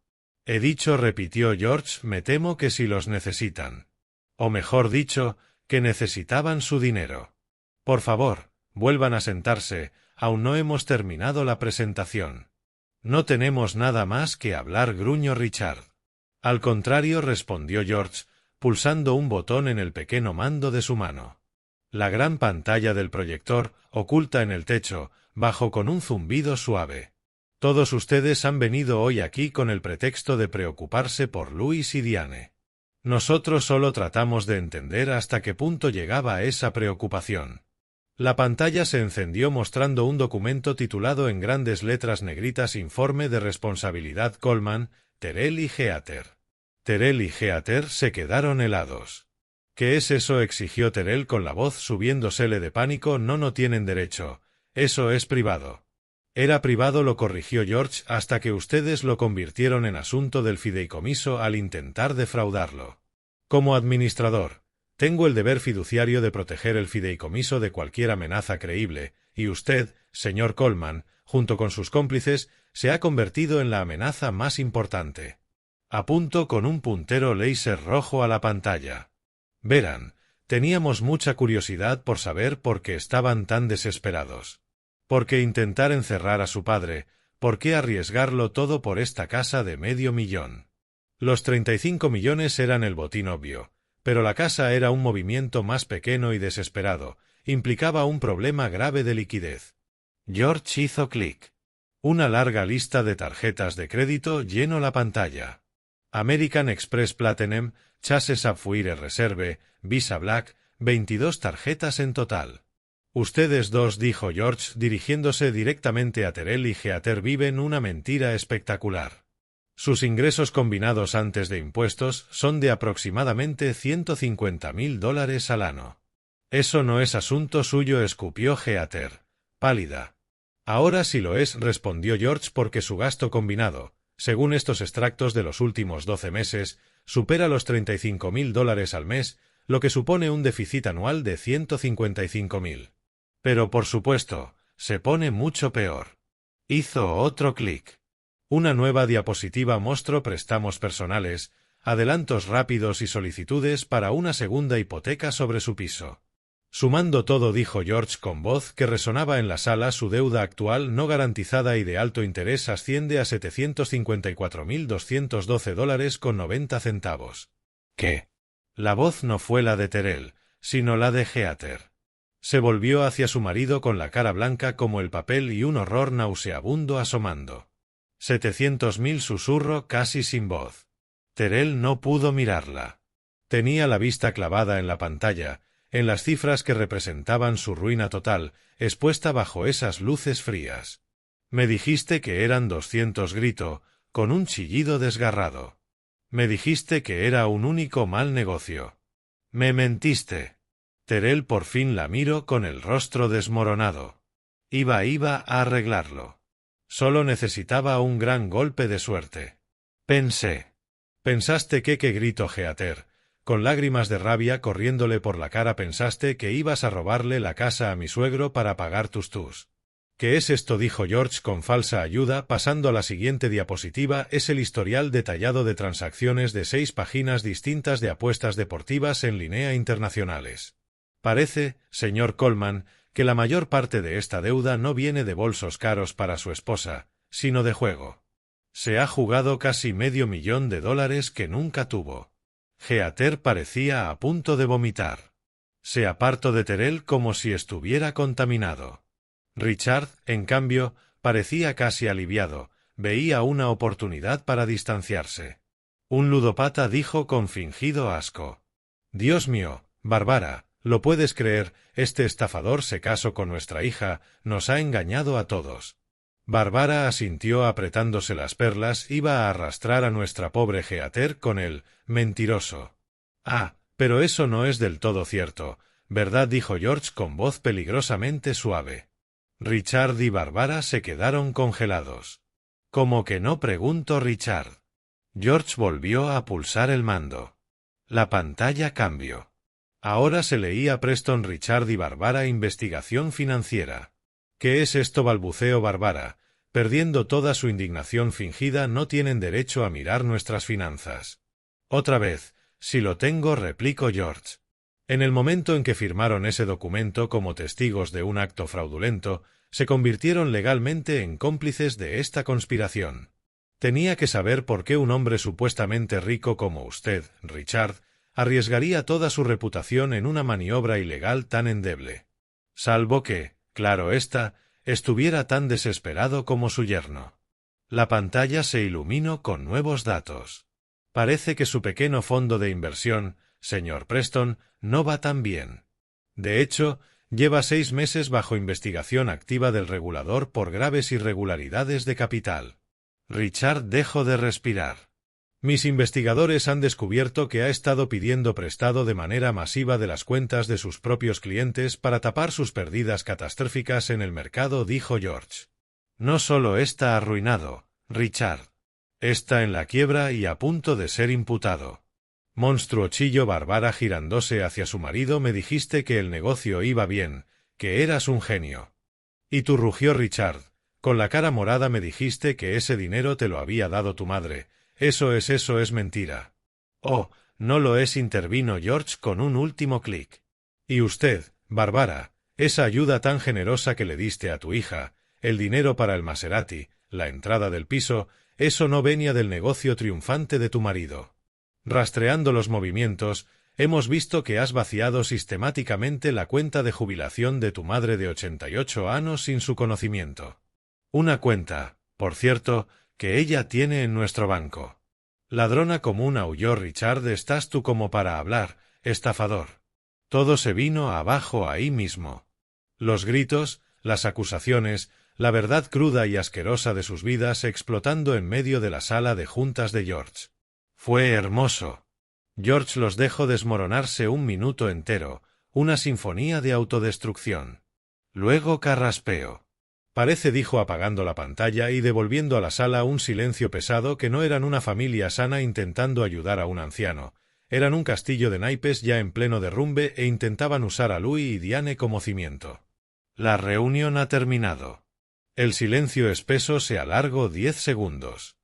A: He dicho, repitió George, me temo que si los necesitan. O mejor dicho, que necesitaban su dinero. Por favor, vuelvan a sentarse, aún no hemos terminado la presentación. No tenemos nada más que hablar, gruñó Richard. Al contrario, respondió George, pulsando un botón en el pequeño mando de su mano. La gran pantalla del proyector, oculta en el techo, bajó con un zumbido suave. Todos ustedes han venido hoy aquí con el pretexto de preocuparse por Louis y Diane. Nosotros solo tratamos de entender hasta qué punto llegaba esa preocupación. La pantalla se encendió mostrando un documento titulado en grandes letras negritas Informe de responsabilidad Coleman, Terrell y Heather. Terrell y Heather se quedaron helados. ¿Qué es eso?, exigió Terrell con la voz subiéndosele de pánico. No tienen derecho. Eso es privado. Era privado, lo corrigió George, hasta que ustedes lo convirtieron en asunto del fideicomiso al intentar defraudarlo. Como administrador, tengo el deber fiduciario de proteger el fideicomiso de cualquier amenaza creíble, y usted, señor Coleman, junto con sus cómplices, se ha convertido en la amenaza más importante. Apunto con un puntero láser rojo a la pantalla. Verán, teníamos mucha curiosidad por saber por qué estaban tan desesperados. ¿Por qué intentar encerrar a su padre? ¿Por qué arriesgarlo todo por esta casa de $500,000? Los 35 millones eran el botín obvio, pero la casa era un movimiento más pequeño y desesperado, implicaba un problema grave de liquidez. George hizo clic. Una larga lista de tarjetas de crédito llenó la pantalla. American Express Platinum, Chase Sapphire Reserve, Visa Black, 22 tarjetas en total. Ustedes dos, dijo George dirigiéndose directamente a Terrell y Heather, viven una mentira espectacular. Sus ingresos combinados antes de impuestos son de aproximadamente $150,000 al año. Eso no es asunto suyo, escupió Heather, pálida. Ahora sí lo es, respondió George, porque su gasto combinado, según estos extractos de los últimos 12 meses, supera los $35,000 al mes, lo que supone un déficit anual de $155,000. Pero por supuesto, se pone mucho peor. Hizo otro clic. Una nueva diapositiva mostró préstamos personales, adelantos rápidos y solicitudes para una segunda hipoteca sobre su piso. Sumando todo, dijo George con voz que resonaba en la sala, su deuda actual no garantizada y de alto interés asciende a $754,212,90. ¿Qué? La voz no fue la de Terrell, sino la de Heather. Se volvió hacia su marido con la cara blanca como el papel y un horror nauseabundo asomando. 700,000, susurró casi sin voz. Terrell no pudo mirarla. Tenía la vista clavada en la pantalla, en las cifras que representaban su ruina total, expuesta bajo esas luces frías. Me dijiste que eran 200, gritó, con un chillido desgarrado. Me dijiste que era un único mal negocio. Me mentiste. Terrell por fin la miró con el rostro desmoronado. Iba a arreglarlo. Solo necesitaba un gran golpe de suerte. Pensé. Pensaste que gritó Heather, con lágrimas de rabia corriéndole por la cara. Pensaste que ibas a robarle la casa a mi suegro para pagar tus tus. ¿Qué es esto?, dijo George con falsa ayuda, pasando a la siguiente diapositiva. Es el historial detallado de transacciones de 6 páginas distintas de apuestas deportivas en línea internacionales. Parece, señor Coleman, que la mayor parte de esta deuda no viene de bolsos caros para su esposa, sino de juego. Se ha jugado casi $500,000 que nunca tuvo. Heather parecía a punto de vomitar. Se apartó de Terrell como si estuviera contaminado. Richard, en cambio, parecía casi aliviado, veía una oportunidad para distanciarse. Un ludópata, dijo con fingido asco. Dios mío, Bárbara, ¿lo puedes creer? Este estafador se casó con nuestra hija, nos ha engañado a todos. Bárbara asintió apretándose las perlas. Iba a arrastrar a nuestra pobre Heather con él, mentiroso. Ah, pero eso no es del todo cierto, ¿verdad?, dijo George con voz peligrosamente suave. Richard y Bárbara se quedaron congelados. ¿Cómo que no?, preguntó Richard. George volvió a pulsar el mando. La pantalla cambió. Ahora se leía Preston Richard y Bárbara investigación financiera. ¿Qué es esto?, balbuceó Bárbara, perdiendo toda su indignación fingida. No tienen derecho a mirar nuestras finanzas. Otra vez, si lo tengo, replicó George. En el momento en que firmaron ese documento como testigos de un acto fraudulento, se convirtieron legalmente en cómplices de esta conspiración. Tenía que saber por qué un hombre supuestamente rico como usted, Richard, arriesgaría toda su reputación en una maniobra ilegal tan endeble. Salvo que, claro está, estuviera tan desesperado como su yerno. La pantalla se iluminó con nuevos datos. Parece que su pequeño fondo de inversión, señor Preston, no va tan bien. De hecho, lleva 6 meses bajo investigación activa del regulador por graves irregularidades de capital. Richard dejó de respirar. Mis investigadores han descubierto que ha estado pidiendo prestado de manera masiva de las cuentas de sus propios clientes para tapar sus pérdidas catastróficas en el mercado, dijo George. No solo está arruinado, Richard. Está en la quiebra y a punto de ser imputado. Monstruo, chilló Bárbara girándose hacia su marido. Me dijiste que el negocio iba bien, que eras un genio. Y tú, rugió Richard, con la cara morada. Me dijiste que ese dinero te lo había dado tu madre. Eso es mentira. Oh, no lo es, intervino George con un último clic. Y usted, Bárbara, esa ayuda tan generosa que le diste a tu hija, el dinero para el Maserati, la entrada del piso, eso no venía del negocio triunfante de tu marido. Rastreando los movimientos, hemos visto que has vaciado sistemáticamente la cuenta de jubilación de tu madre de 88 años sin su conocimiento. Una cuenta, por cierto, que ella tiene en nuestro banco. Ladrona común, aulló Richard. Estás tú como para hablar, estafador. Todo se vino abajo ahí mismo. Los gritos, las acusaciones, la verdad cruda y asquerosa de sus vidas explotando en medio de la sala de juntas de George. Fue hermoso. George los dejó desmoronarse un minuto entero, una sinfonía de autodestrucción. Luego carraspeo. Parece, dijo apagando la pantalla y devolviendo a la sala un silencio pesado, que no eran una familia sana intentando ayudar a un anciano, eran un castillo de naipes ya en pleno derrumbe e intentaban usar a Louis y Diane como cimiento. La reunión ha terminado. El silencio espeso se alargó 10 segundos.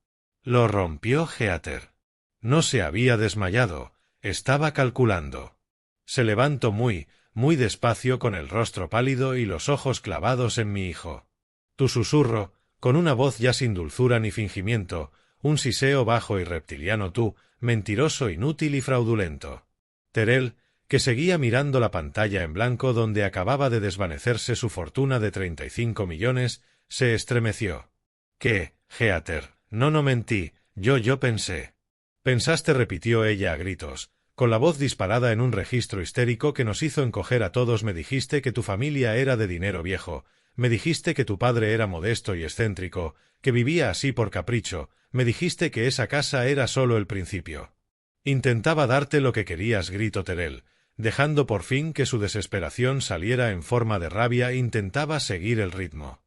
A: Lo rompió Heather. No se había desmayado, estaba calculando. Se levantó muy despacio con el rostro pálido y los ojos clavados en mi hijo. Tu susurro, con una voz ya sin dulzura ni fingimiento, un siseo bajo y reptiliano. Tú, mentiroso, inútil y fraudulento. Terrell, que seguía mirando la pantalla en blanco donde acababa de desvanecerse su fortuna de 35 millones, se estremeció. ¿Qué, Heather? No mentí, yo pensé. Pensaste, repitió ella a gritos, con la voz disparada en un registro histérico que nos hizo encoger a todos. Me dijiste que tu familia era de dinero viejo, Me dijiste que tu padre era modesto y excéntrico, que vivía así por capricho, me dijiste que esa casa era solo el principio. Intentaba darte lo que querías, gritó Terrell, dejando por fin que su desesperación saliera en forma de rabia. Intentaba seguir el ritmo.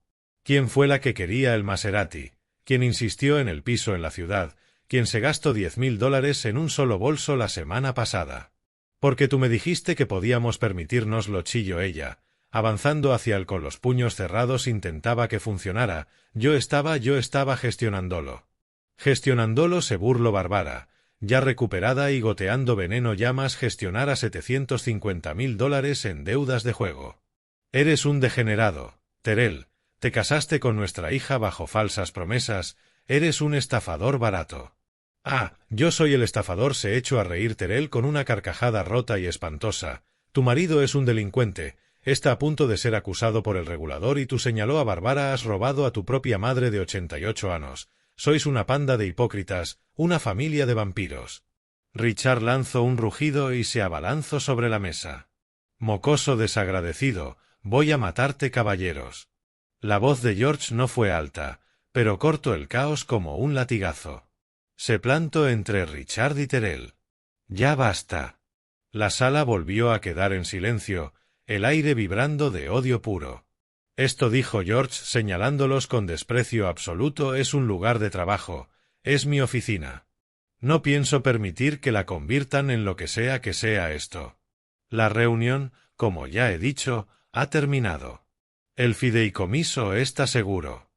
A: ¿Quién fue la que quería el Maserati? ¿Quién insistió en el piso en la ciudad? ¿Quién se gastó $10.000 en un solo bolso la semana pasada? Porque tú me dijiste que podíamos permitírnoslo, chilló ella. Avanzando hacia él con los puños cerrados intentaba que funcionara. Yo estaba gestionándolo. Gestionándolo, se burló Bárbara. Ya recuperada y goteando veneno llamas gestionar a $750.000 en deudas de juego. Eres un degenerado, Terrell. Te casaste con nuestra hija bajo falsas promesas. Eres un estafador barato. Ah, yo soy el estafador, se echó a reír Terrell con una carcajada rota y espantosa. Tu marido es un delincuente. Está a punto de ser acusado por el regulador y tú, señaló a Bárbara, has robado a tu propia madre de 88 años. Sois una panda de hipócritas, una familia de vampiros. Richard lanzó un rugido y se abalanzó sobre la mesa. Mocoso desagradecido, voy a matarte, caballeros. La voz de George no fue alta, pero cortó el caos como un latigazo. Se plantó entre Richard y Terrell. Ya basta. La sala volvió a quedar en silencio, el aire vibrando de odio puro. Esto, dijo George señalándolos con desprecio absoluto, es un lugar de trabajo, es mi oficina. No pienso permitir que la conviertan en lo que sea esto. La reunión, como ya he dicho, ha terminado. El fideicomiso está seguro.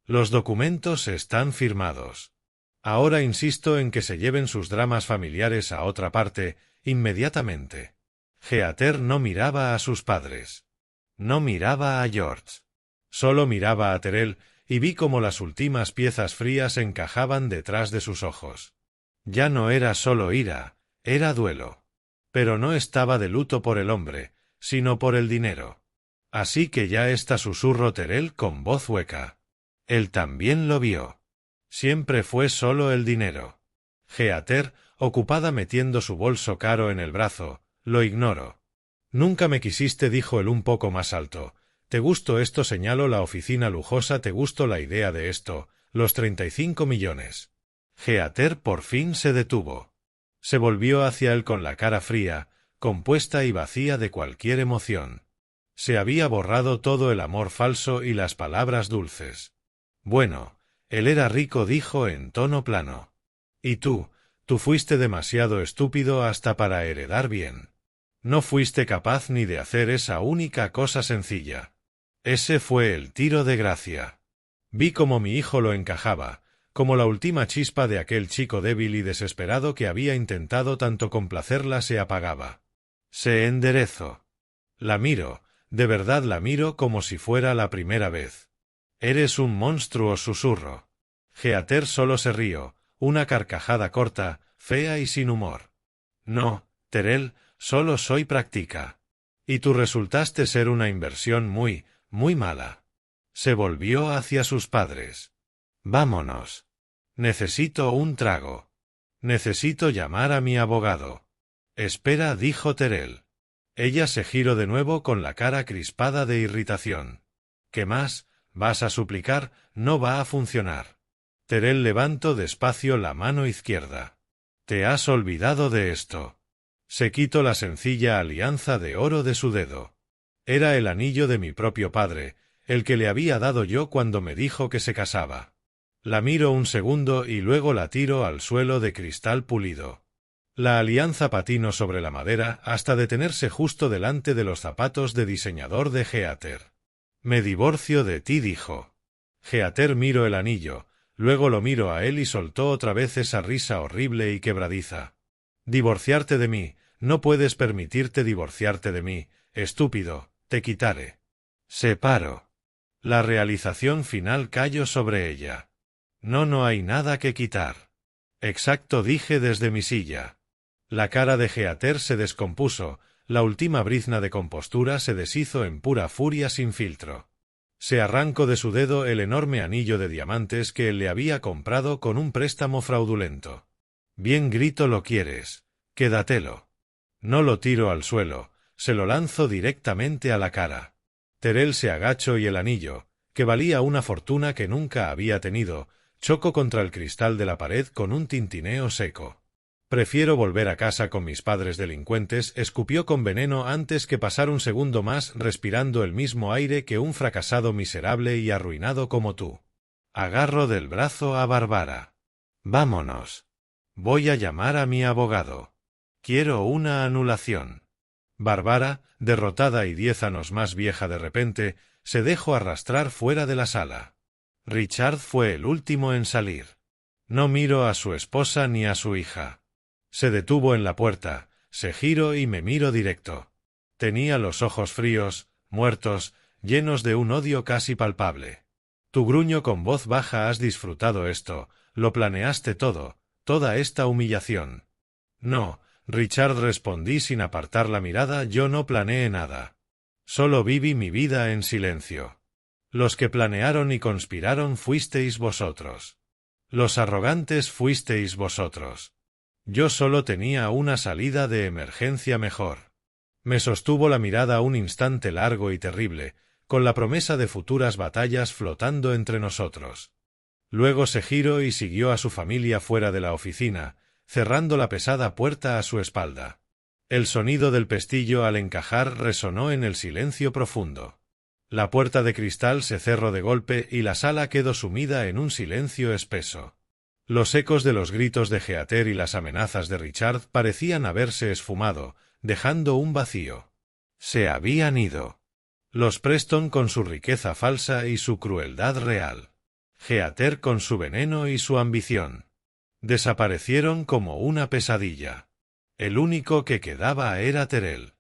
A: Los documentos están firmados. Ahora insisto en que se lleven sus dramas familiares a otra parte, inmediatamente. Heather no miraba a sus padres. No miraba a George. Solo miraba a Terrell, y vi cómo las últimas piezas frías encajaban detrás de sus ojos. Ya no era solo ira, era duelo. Pero no estaba de luto por el hombre, sino por el dinero. Así que ya está, susurró Terrell con voz hueca. Él también lo vio. Siempre fue solo el dinero. Heather, ocupada metiendo su bolso caro en el brazo, lo ignoró. Nunca me quisiste, dijo él un poco más alto. ¿Te gustó esto? Señaló la oficina lujosa. ¿Te gustó la idea de esto? Los 35 millones. Heather por fin se detuvo. Se volvió hacia él con la cara fría, compuesta y vacía de cualquier emoción. Se había borrado todo el amor falso y las palabras dulces. Bueno, él era rico, dijo en tono plano. Y tú fuiste demasiado estúpido hasta para heredar bien. No fuiste capaz ni de hacer esa única cosa sencilla. Ese fue el tiro de gracia. Vi cómo mi hijo lo encajaba, como la última chispa de aquel chico débil y desesperado que había intentado tanto complacerla se apagaba. Se enderezó. La miro, de verdad la miro como si fuera la primera vez. Eres un monstruo, susurro. Heather solo se rió, una carcajada corta, fea y sin humor. No, Terrell, solo soy práctica. Y tú resultaste ser una inversión muy mala. Se volvió hacia sus padres. Vámonos. Necesito un trago. Necesito llamar a mi abogado. Espera, dijo Terrell. Ella se giró de nuevo con la cara crispada de irritación. ¿Qué más? ¿Vas a suplicar? No va a funcionar. Terrell levantó despacio la mano izquierda. Te has olvidado de esto. Se quitó la sencilla alianza de oro de su dedo. Era el anillo de mi propio padre, el que le había dado yo cuando me dijo que se casaba. La miro un segundo y luego la tiro al suelo de cristal pulido. La alianza patinó sobre la madera hasta detenerse justo delante de los zapatos de diseñador de Heather. Me divorcio de ti, dijo. Heather miró el anillo, luego lo miró a él y soltó otra vez esa risa horrible y quebradiza. Divorciarte de mí, no puedes permitirte divorciarte de mí, estúpido, te quitaré. Separo. La realización final cayó sobre ella. No hay nada que quitar. Exacto, dije desde mi silla. La cara de Heather se descompuso, la última brizna de compostura se deshizo en pura furia sin filtro. Se arrancó de su dedo el enorme anillo de diamantes que él le había comprado con un préstamo fraudulento. Bien, grito, lo quieres. Quédatelo. No lo tiro al suelo, se lo lanzo directamente a la cara. Terrell se agachó y el anillo, que valía una fortuna que nunca había tenido, chocó contra el cristal de la pared con un tintineo seco. Prefiero volver a casa con mis padres delincuentes, escupió con veneno antes que pasar un segundo más respirando el mismo aire que un fracasado miserable y arruinado como tú. Agarro del brazo a Barbara. Vámonos. Voy a llamar a mi abogado. Quiero una anulación. Barbara, derrotada y 10 años más vieja de repente, se dejó arrastrar fuera de la sala. Richard fue el último en salir. No miró a su esposa ni a su hija. Se detuvo en la puerta, se giró y me miró directo. Tenía los ojos fríos, muertos, llenos de un odio casi palpable. Tu gruño con voz baja: has disfrutado esto, lo planeaste todo, toda esta humillación. No, Richard, respondí sin apartar la mirada, yo no planeé nada. Solo viví mi vida en silencio. Los que planearon y conspiraron fuisteis vosotros. Los arrogantes fuisteis vosotros. Yo solo tenía una salida de emergencia mejor. Me sostuvo la mirada un instante largo y terrible, con la promesa de futuras batallas flotando entre nosotros. Luego se giró y siguió a su familia fuera de la oficina, cerrando la pesada puerta a su espalda. El sonido del pestillo al encajar resonó en el silencio profundo. La puerta de cristal se cerró de golpe y la sala quedó sumida en un silencio espeso. Los ecos de los gritos de Heather y las amenazas de Richard parecían haberse esfumado, dejando un vacío. Se habían ido. Los Preston con su riqueza falsa y su crueldad real. Heather con su veneno y su ambición. Desaparecieron como una pesadilla. El único que quedaba era Terrell.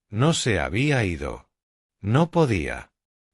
A: No se había ido. No podía.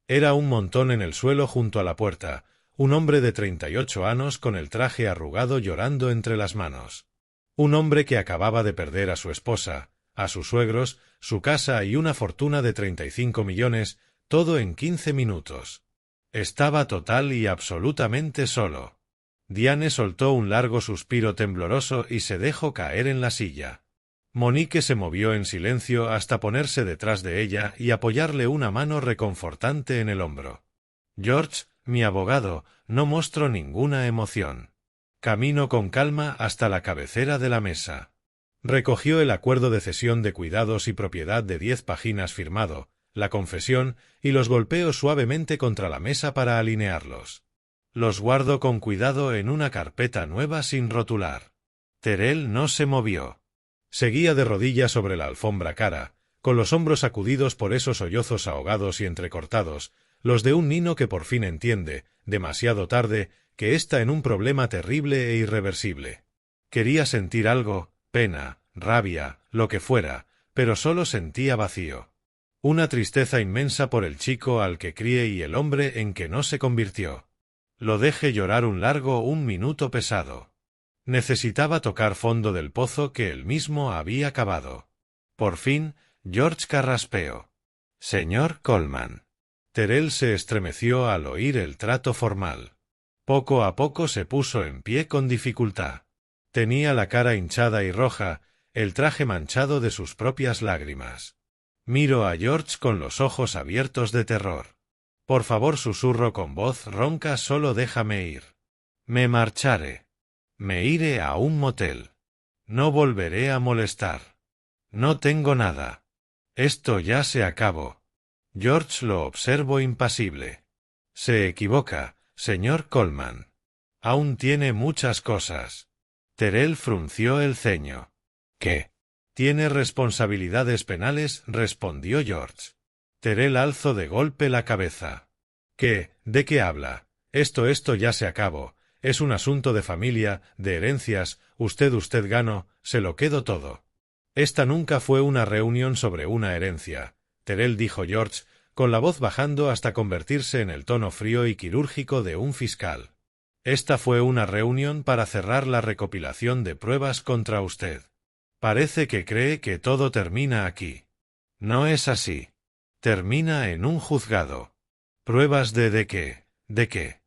A: Era un montón en el suelo junto a la puerta, un hombre de 38 años con el traje arrugado llorando entre las manos. Un hombre que acababa de perder a su esposa, a sus suegros, su casa y una fortuna de 35 millones, todo en 15 minutos. Estaba total y absolutamente solo. Diane soltó un largo suspiro tembloroso y se dejó caer en la silla. Monique se movió en silencio hasta ponerse detrás de ella y apoyarle una mano reconfortante en el hombro. George, mi abogado, no mostró ninguna emoción. Caminó con calma hasta la cabecera de la mesa. Recogió el acuerdo de cesión de cuidados y propiedad de 10 páginas firmado, la confesión, y los golpeó suavemente contra la mesa para alinearlos. Los guardó con cuidado en una carpeta nueva sin rotular. Terrell no se movió. Seguía de rodillas sobre la alfombra cara, con los hombros sacudidos por esos sollozos ahogados y entrecortados, los de un niño que por fin entiende, demasiado tarde, que está en un problema terrible e irreversible. Quería sentir algo, pena, rabia, lo que fuera, pero solo sentía vacío. Una tristeza inmensa por el chico al que crié y el hombre en que no se convirtió. Lo dejé llorar un minuto pesado. Necesitaba tocar fondo del pozo que él mismo había cavado. Por fin, George carraspeó. Señor Coleman. Terrell se estremeció al oír el trato formal. Poco a poco se puso en pie con dificultad. Tenía la cara hinchada y roja, el traje manchado de sus propias lágrimas. Miró a George con los ojos abiertos de terror. Por favor, susurró con voz ronca, solo déjame ir. Me marcharé. Me iré a un motel. No volveré a molestar. No tengo nada. Esto ya se acabó. George lo observó impasible. Se equivoca, señor Coleman. Aún tiene muchas cosas. Terrell frunció el ceño. ¿Qué? Tiene responsabilidades penales, respondió George. Terrell alzó de golpe la cabeza. ¿Qué? ¿De qué habla? Esto ya se acabó. Es un asunto de familia, de herencias, usted ganó, se lo quedo todo. Esta nunca fue una reunión sobre una herencia, Terrell, dijo George, con la voz bajando hasta convertirse en el tono frío y quirúrgico de un fiscal. Esta fue una reunión para cerrar la recopilación de pruebas contra usted. Parece que cree que todo termina aquí. No es así. Termina en un juzgado. ¿Pruebas de qué? ¿De qué?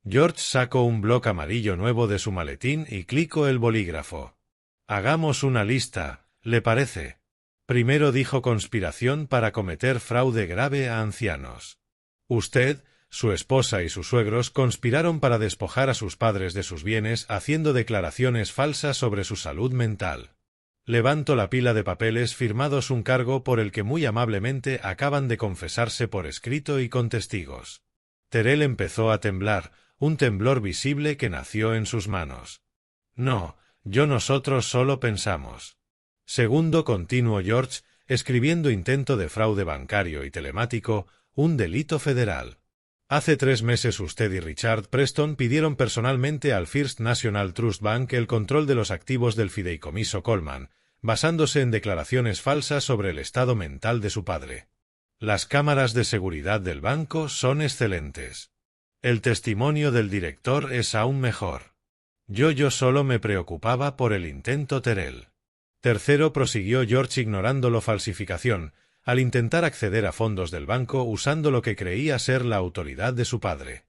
A: George sacó un bloc amarillo nuevo de su maletín y clicó el bolígrafo. Hagamos una lista, ¿le parece? Primero dijo conspiración para cometer fraude grave a ancianos. Usted, su esposa y sus suegros conspiraron para despojar a sus padres de sus bienes haciendo declaraciones falsas sobre su salud mental. Levanto la pila de papeles firmados, un cargo por el que muy amablemente acaban de confesarse por escrito y con testigos. Terrell empezó a temblar, un temblor visible que nació en sus manos. No, nosotros solo pensamos. Segundo, continuó George, escribiendo intento de fraude bancario y telemático, un delito federal. Hace 3 meses usted y Richard Preston pidieron personalmente al First National Trust Bank el control de los activos del fideicomiso Coleman, basándose en declaraciones falsas sobre el estado mental de su padre. Las cámaras de seguridad del banco son excelentes. El testimonio del director es aún mejor. Yo solo me preocupaba por el intento Terrell. Tercero, prosiguió George ignorando la falsificación, al intentar acceder a fondos del banco usando lo que creía ser la autoridad de su padre.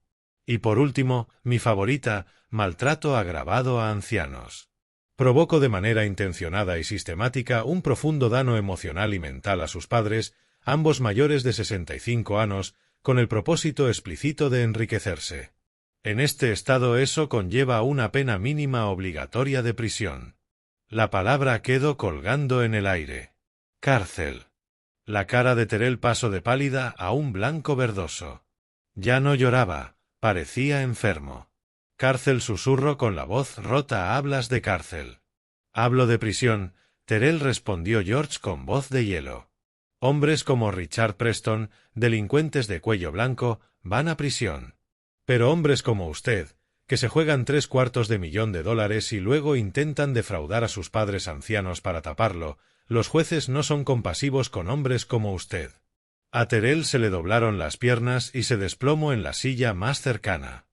A: Y por último, mi favorita, maltrato agravado a ancianos. Provocó de manera intencionada y sistemática un profundo daño emocional y mental a sus padres, ambos mayores de 65 años, con el propósito explícito de enriquecerse. En este estado eso conlleva una pena mínima obligatoria de prisión. La palabra quedó colgando en el aire. Cárcel. La cara de Terrell pasó de pálida a un blanco verdoso. Ya no lloraba, parecía enfermo. Cárcel, susurró con la voz rota. ¿Hablas de cárcel? Hablo de prisión, Terrell, respondió George con voz de hielo. Hombres como Richard Preston, delincuentes de cuello blanco, van a prisión. Pero hombres como usted, que se juegan $750,000 y luego intentan defraudar a sus padres ancianos para taparlo, los jueces no son compasivos con hombres como usted. A Terrell se le doblaron las piernas y se desplomó en la silla más cercana.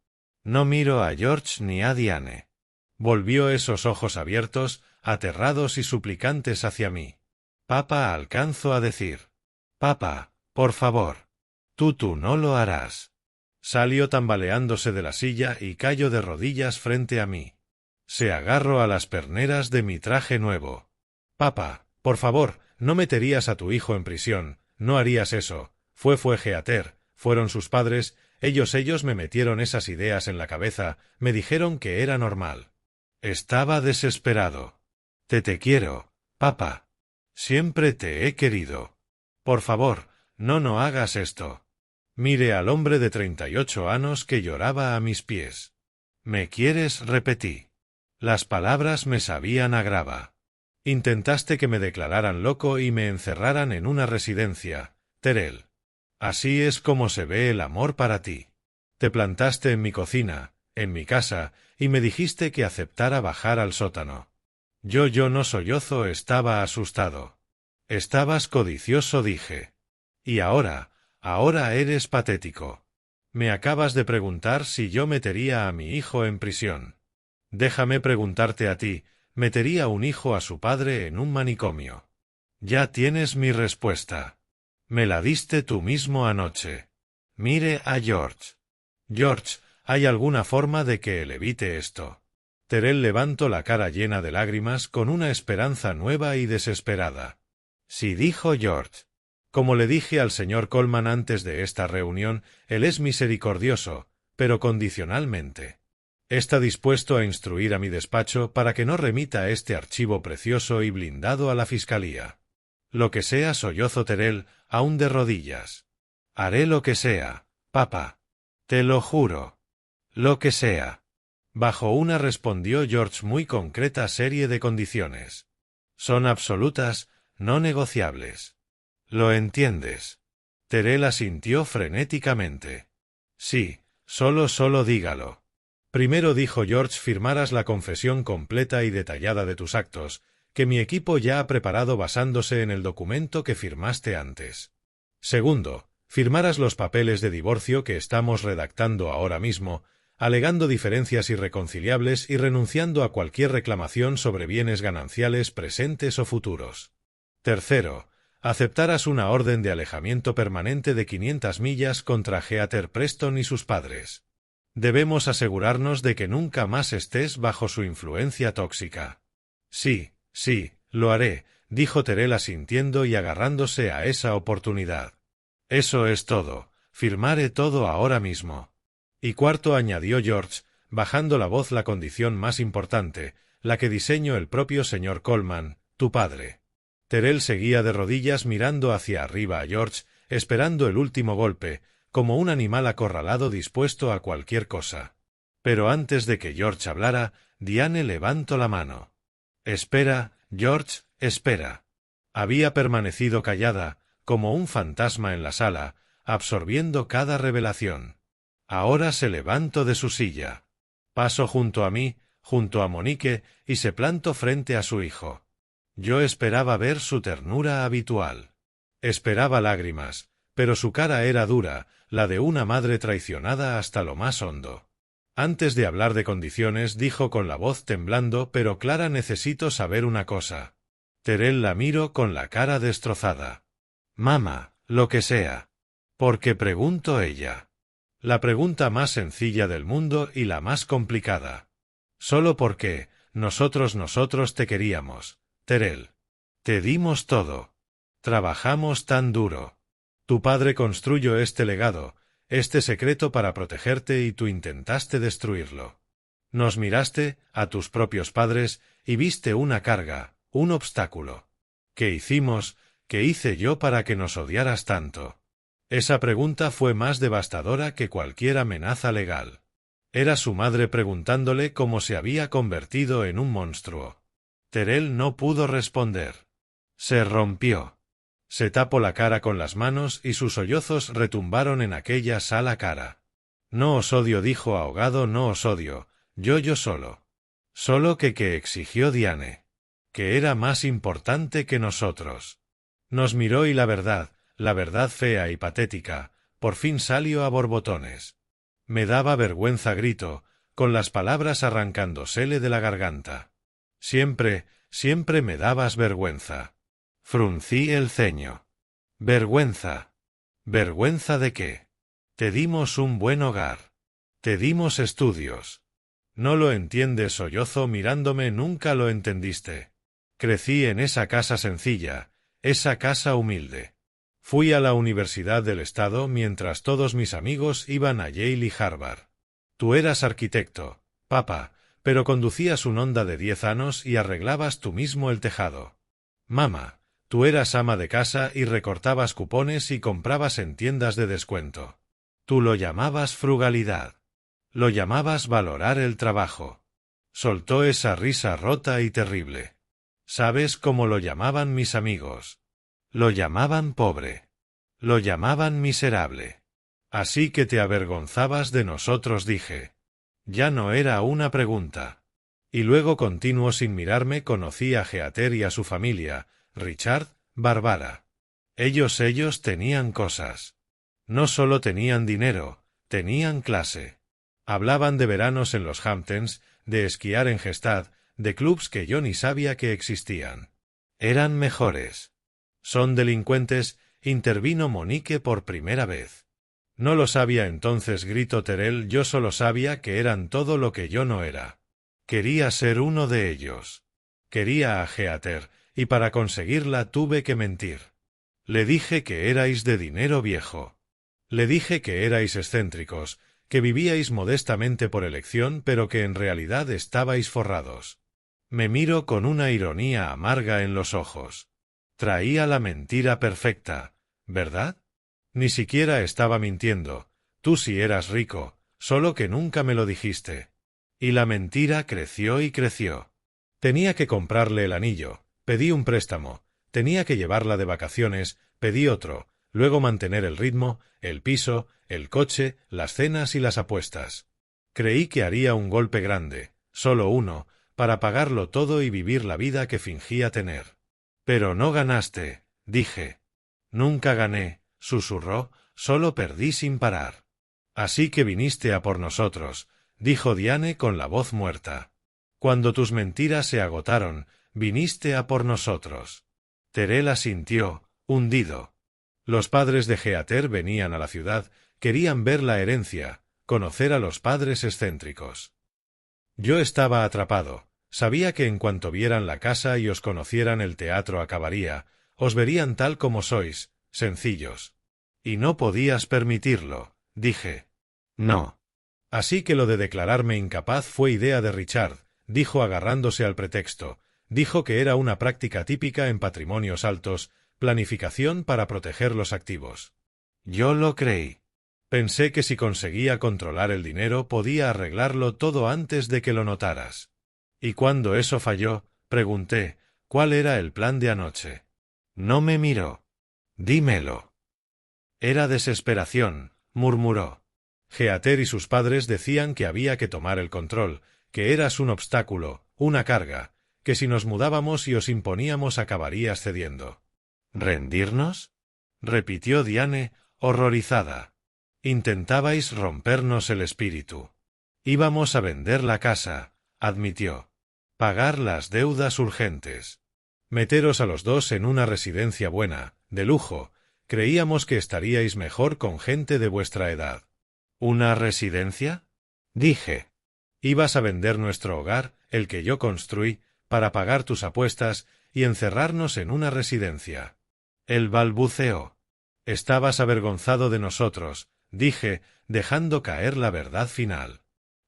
A: No miro a George ni a Diane. Volvió esos ojos abiertos, aterrados y suplicantes hacia mí. Papá, alcanzó a decir. Papá, por favor. Tú no lo harás. Salió tambaleándose de la silla y cayó de rodillas frente a mí. Se agarró a las perneras de mi traje nuevo. Papá, por favor, no meterías a tu hijo en prisión, no harías eso. Fue Geater, fueron sus padres, ellos me metieron esas ideas en la cabeza, me dijeron que era normal. Estaba desesperado. Te quiero, papá. Siempre te he querido. Por favor, no hagas esto. Miré al hombre de 38 años que lloraba a mis pies. ¿Me quieres? Repetí. Las palabras me sabían a grava. Intentaste que me declararan loco y me encerraran en una residencia, Terrell. Así es como se ve el amor para ti. Te plantaste en mi cocina, en mi casa, y me dijiste que aceptara bajar al sótano. Yo no sollozo, estaba asustado. Estabas codicioso, dije. Y ahora eres patético. Me acabas de preguntar si yo metería a mi hijo en prisión. Déjame preguntarte a ti, ¿metería un hijo a su padre en un manicomio? Ya tienes mi respuesta. Me la diste tú mismo anoche. Mire a George. George, ¿hay alguna forma de que él evite esto? Terrell levantó la cara llena de lágrimas con una esperanza nueva y desesperada. Sí, dijo George. Como le dije al señor Coleman antes de esta reunión, él es misericordioso, pero condicionalmente. Está dispuesto a instruir a mi despacho para que no remita este archivo precioso y blindado a la fiscalía. Lo que sea, sollozó Terrell, aún de rodillas. Haré lo que sea, papá. Te lo juro. Lo que sea. Bajo una, respondió George, muy concreta serie de condiciones. Son absolutas, no negociables. ¿Lo entiendes? Terrell asintió frenéticamente. Sí, solo dígalo. Primero, dijo George, firmarás la confesión completa y detallada de tus actos, que mi equipo ya ha preparado basándose en el documento que firmaste antes. Segundo, firmarás los papeles de divorcio que estamos redactando ahora mismo, alegando diferencias irreconciliables y renunciando a cualquier reclamación sobre bienes gananciales presentes o futuros. Tercero, aceptarás una orden de alejamiento permanente de 500 millas contra Geater Preston y sus padres. Debemos asegurarnos de que nunca más estés bajo su influencia tóxica. Sí, lo haré, dijo Terell asintiendo y agarrándose a esa oportunidad. Eso es todo, firmaré todo ahora mismo. Y cuarto, añadió George, bajando la voz, la condición más importante, la que diseñó el propio señor Coleman, tu padre. Terell seguía de rodillas mirando hacia arriba a George, esperando el último golpe, como un animal acorralado dispuesto a cualquier cosa. Pero antes de que George hablara, Diane levantó la mano. Espera, George, espera. Había permanecido callada, como un fantasma en la sala, absorbiendo cada revelación. Ahora se levantó de su silla. Pasó junto a mí, junto a Monique, y se plantó frente a su hijo. Yo esperaba ver su ternura habitual. Esperaba lágrimas, pero su cara era dura, la de una madre traicionada hasta lo más hondo. Antes de hablar de condiciones, dijo con la voz temblando pero clara: necesito saber una cosa. Terell la miró con la cara destrozada. Mamá, lo que sea. ¿Por qué?, preguntó ella. La pregunta más sencilla del mundo y la más complicada. Solo porque nosotros te queríamos, Terell. Te dimos todo. Trabajamos tan duro. Tu padre construyó este legado, este secreto para protegerte, y tú intentaste destruirlo. Nos miraste, a tus propios padres, y viste una carga, un obstáculo. ¿Qué hicimos, qué hice yo para que nos odiaras tanto? Esa pregunta fue más devastadora que cualquier amenaza legal. Era su madre preguntándole cómo se había convertido en un monstruo. Terell no pudo responder. Se rompió. Se tapó la cara con las manos y sus sollozos retumbaron en aquella sala cara. No os odio, dijo ahogado, no os odio, yo solo. Solo que exigió Diane. Que era más importante que nosotros. Nos miró y la verdad fea y patética, por fin salió a borbotones. Me daba vergüenza, gritó, con las palabras arrancándosele de la garganta. Siempre me dabas vergüenza. Fruncí el ceño. ¿Vergüenza? ¿Vergüenza de qué? Te dimos un buen hogar. Te dimos estudios. No lo entiendes, sollozó mirándome, nunca lo entendiste. Crecí en esa casa sencilla, esa casa humilde. Fui a la Universidad del Estado mientras todos mis amigos iban a Yale y Harvard. Tú eras arquitecto, papá, pero conducías un Honda de 10 años y arreglabas tú mismo el tejado. Mamá, tú eras ama de casa y recortabas cupones y comprabas en tiendas de descuento. Tú lo llamabas frugalidad. Lo llamabas valorar el trabajo. Soltó esa risa rota y terrible. ¿Sabes cómo lo llamaban mis amigos? Lo llamaban pobre. Lo llamaban miserable. Así que te avergonzabas de nosotros, dije. Ya no era una pregunta. Y luego continuó sin mirarme: conocí a Heather y a su familia, Richard, Barbara. Ellos tenían cosas. No solo tenían dinero, tenían clase. Hablaban de veranos en los Hamptons, de esquiar en Gestad, de clubs que yo ni sabía que existían. Eran mejores. Son delincuentes, intervino Monique por primera vez. No lo sabía entonces, gritó Terell, yo solo sabía que eran todo lo que yo no era. Quería ser uno de ellos. Quería a Heather, y para conseguirla tuve que mentir. Le dije que erais de dinero viejo. Le dije que erais excéntricos, que vivíais modestamente por elección, pero que en realidad estabais forrados. Me miró con una ironía amarga en los ojos. Traía la mentira perfecta, ¿verdad? Ni siquiera estaba mintiendo. Tú sí eras rico, solo que nunca me lo dijiste. Y la mentira creció y creció. Tenía que comprarle el anillo, pedí un préstamo. Tenía que llevarla de vacaciones, pedí otro. Luego mantener el ritmo, el piso, el coche, las cenas y las apuestas. Creí que haría un golpe grande, solo uno, para pagarlo todo y vivir la vida que fingía tener. Pero no ganaste, dije. Nunca gané, susurró, solo perdí sin parar. Así que viniste a por nosotros, dijo Diane con la voz muerta. Cuando tus mentiras se agotaron, viniste a por nosotros. Terell asintió, hundido. Los padres de Heather venían a la ciudad, querían ver la herencia, conocer a los padres excéntricos. Yo estaba atrapado, Sabía que en cuanto vieran la casa y os conocieran el teatro acabaría, os verían tal como sois, sencillos. Y no podías permitirlo, dije. No. Así que lo de declararme incapaz fue idea de Richard, dijo agarrándose al pretexto. Dijo que era una práctica típica en patrimonios altos, planificación para proteger los activos. Yo lo creí. Pensé que si conseguía controlar el dinero podía arreglarlo todo antes de que lo notaras. Y cuando eso falló, pregunté, ¿cuál era el plan de anoche? No me miró. Dímelo. Era desesperación, murmuró. Geater y sus padres decían que había que tomar el control, que eras un obstáculo, una carga, que si nos mudábamos y os imponíamos acabarías cediendo. ¿Rendirnos? Repitió Diane, horrorizada. Intentabais rompernos el espíritu. Íbamos a vender la casa, admitió. Pagar las deudas urgentes. Meteros a los dos en una residencia buena, de lujo. Creíamos que estaríais mejor con gente de vuestra edad. ¿Una residencia? Dije. Ibas a vender nuestro hogar, el que yo construí, para pagar tus apuestas y encerrarnos en una residencia. Él balbuceó. Estabas avergonzado de nosotros, dije, dejando caer la verdad final.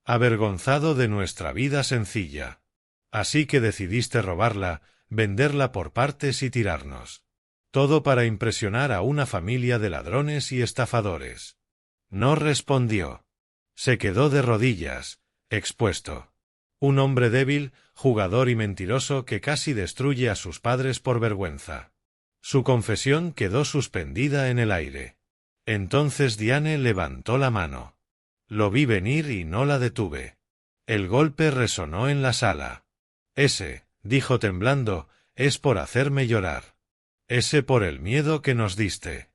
A: Avergonzado de nuestra vida sencilla. Así que decidiste robarla, venderla por partes y tirarnos. Todo para impresionar a una familia de ladrones y estafadores. No respondió. Se quedó de rodillas, expuesto. Un hombre débil, jugador y mentiroso que casi destruye a sus padres por vergüenza. Su confesión quedó suspendida en el aire. Entonces Diane levantó la mano. Lo vi venir y no la detuve. El golpe resonó en la sala. Ese, dijo temblando, es por hacerme llorar. Ese por el miedo que nos diste.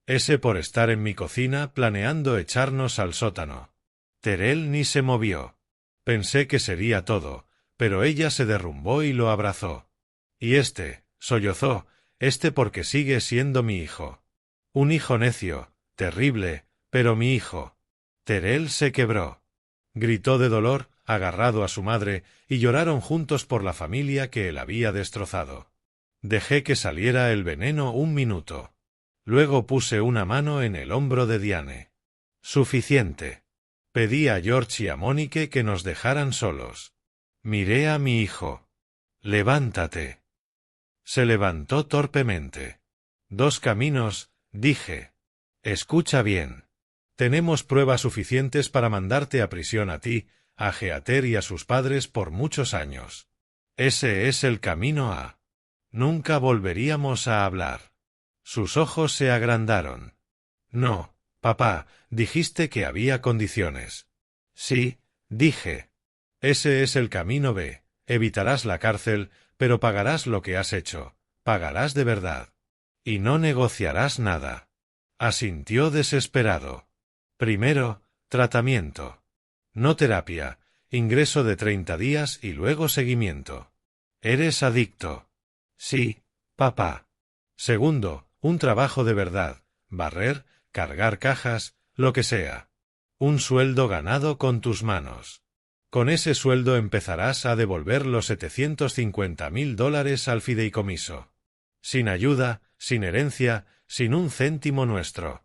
A: Ese por estar en mi cocina planeando echarnos al sótano. Terell ni se movió. Pensé que sería todo, pero ella se derrumbó y lo abrazó. Y sollozó, porque sigue siendo mi hijo. Un hijo necio, terrible, pero mi hijo. Terell se quebró. Gritó de dolor, agarrado a su madre, y lloraron juntos por la familia que él había destrozado. Dejé que saliera el veneno un minuto. Luego puse una mano en el hombro de Diane. Suficiente. Pedí a George y a Monique que nos dejaran solos. Miré a mi hijo. Levántate. Se levantó torpemente. Dos caminos, dije. Escucha bien. Tenemos pruebas suficientes para mandarte a prisión a ti, a Geater y a sus padres por muchos años. Ese es el camino a... Nunca volveríamos a hablar. Sus ojos se agrandaron. No, papá, dijiste que había condiciones. Sí, dije. Ese es el camino B. Evitarás la cárcel, pero pagarás lo que has hecho. Pagarás de verdad. Y no negociarás nada. Asintió desesperado. Primero, tratamiento. No terapia, ingreso de 30 días y luego seguimiento. Eres adicto. Sí, papá. Segundo, un trabajo de verdad, barrer, cargar cajas, lo que sea. Un sueldo ganado con tus manos. Con ese sueldo empezarás a devolver los $750,000 al fideicomiso. Sin ayuda, sin herencia, sin un céntimo nuestro.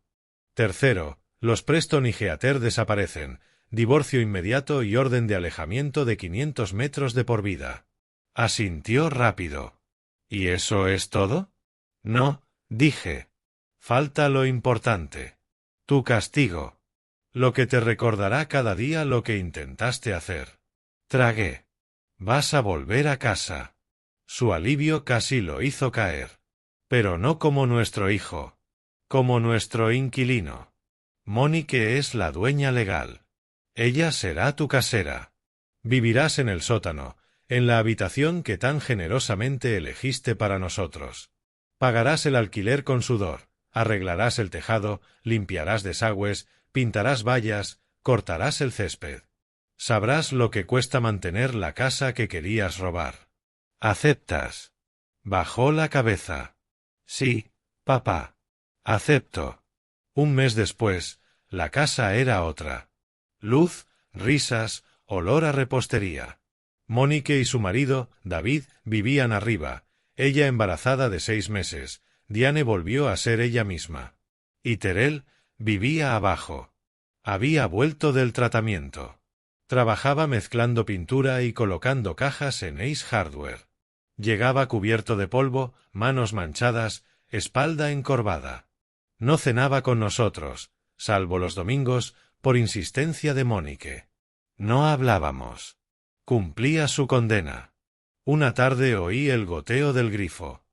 A: Tercero, los Preston y Geater desaparecen, divorcio inmediato y orden de alejamiento de 500 metros de por vida. Asintió rápido. ¿Y eso es todo? No, dije. Falta lo importante. Tu castigo. Lo que te recordará cada día lo que intentaste hacer. Tragué. Vas a volver a casa. Su alivio casi lo hizo caer. Pero no como nuestro hijo. Como nuestro inquilino. Monique es la dueña legal. Ella será tu casera. Vivirás en el sótano, en la habitación que tan generosamente elegiste para nosotros. Pagarás el alquiler con sudor, arreglarás el tejado, limpiarás desagües, pintarás vallas, cortarás el césped. Sabrás lo que cuesta mantener la casa que querías robar. ¿Aceptas? Bajó la cabeza. Sí, papá. Acepto. Un mes después, la casa era otra. Luz, risas, olor a repostería. Mónica y su marido, David, vivían arriba, ella embarazada de 6 meses, Diane volvió a ser ella misma. Y Terrell vivía abajo. Había vuelto del tratamiento. Trabajaba mezclando pintura y colocando cajas en Ace Hardware. Llegaba cubierto de polvo, manos manchadas, espalda encorvada. No cenaba con nosotros, salvo los domingos, por insistencia de Mónica. No hablábamos. Cumplía su condena. Una tarde oí el goteo del grifo.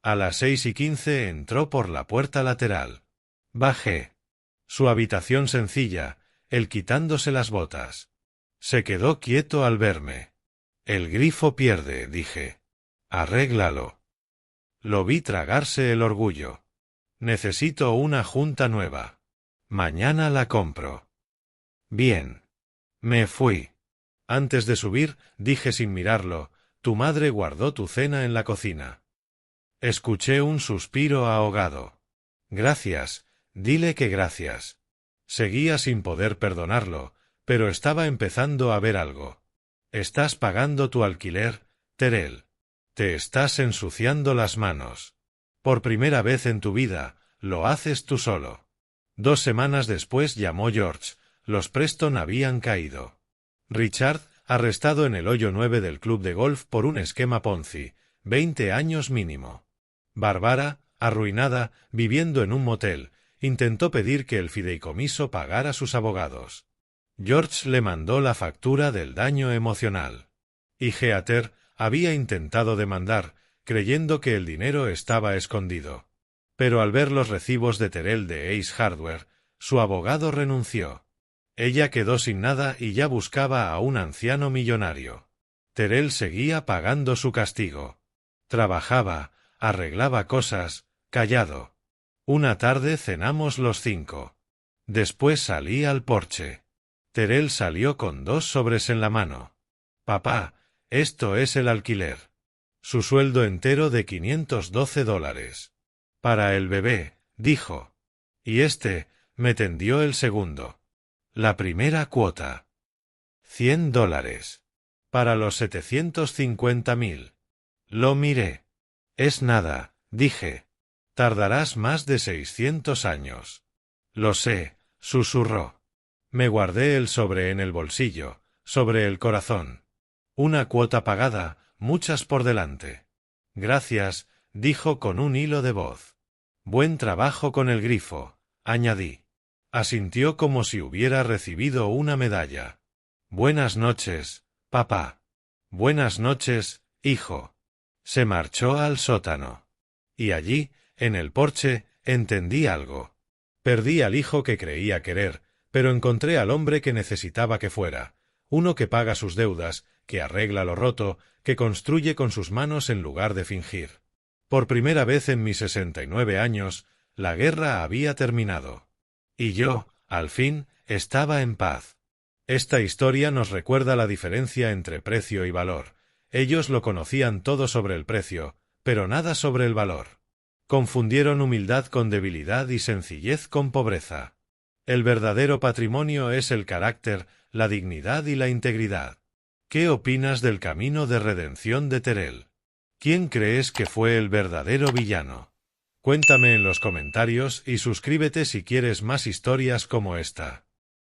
A: A las 6:15 entró por la puerta lateral. Bajé. Su habitación sencilla, él quitándose las botas. Se quedó quieto al verme. El grifo pierde, dije. Arréglalo. Lo vi tragarse el orgullo. Necesito una junta nueva. Mañana la compro. Bien. Me fui. Antes de subir, dije sin mirarlo, tu madre guardó tu cena en la cocina. Escuché un suspiro ahogado. Gracias, dile que gracias. Seguía sin poder perdonarlo, pero estaba empezando a ver algo. Estás pagando tu alquiler, Terrell. Te estás ensuciando las manos. Por primera vez en tu vida, lo haces tú solo. 2 semanas después llamó George, los Preston habían caído. Richard, arrestado en el hoyo 9 del club de golf por un esquema Ponzi, 20 años mínimo. Bárbara, arruinada, viviendo en un motel, intentó pedir que el fideicomiso pagara sus abogados. George le mandó la factura del daño emocional. Y Heather había intentado demandar, creyendo que el dinero estaba escondido. Pero al ver los recibos de Terrell de Ace Hardware, su abogado renunció. Ella quedó sin nada y ya buscaba a un anciano millonario. Terrell seguía pagando su castigo. Trabajaba, arreglaba cosas, callado. Una tarde cenamos los 5. Después salí al porche. Terrell salió con 2 sobres en la mano. Papá, esto es el alquiler. Su sueldo entero de $512. Para el bebé, dijo. Y me tendió el segundo. La primera cuota. $100. Para los 750.000. Lo miré. Es nada, dije. Tardarás más de 600 años. Lo sé, susurró. Me guardé el sobre en el bolsillo, sobre el corazón. Una cuota pagada, muchas por delante. Gracias, dijo con un hilo de voz. Buen trabajo con el grifo, añadí. Asintió como si hubiera recibido una medalla. Buenas noches, papá. Buenas noches, hijo. Se marchó al sótano. Y allí, en el porche, entendí algo. Perdí al hijo que creía querer, pero encontré al hombre que necesitaba que fuera, uno que paga sus deudas, que arregla lo roto, que construye con sus manos en lugar de fingir. Por primera vez en mis 69 años, la guerra había terminado. Y yo, al fin, estaba en paz. Esta historia nos recuerda la diferencia entre precio y valor. Ellos lo conocían todo sobre el precio, pero nada sobre el valor. Confundieron humildad con debilidad y sencillez con pobreza. El verdadero patrimonio es el carácter, la dignidad y la integridad. ¿Qué opinas del camino de redención de Terrell? ¿Quién crees que fue el verdadero villano? Cuéntame en los comentarios y suscríbete si quieres más historias como esta.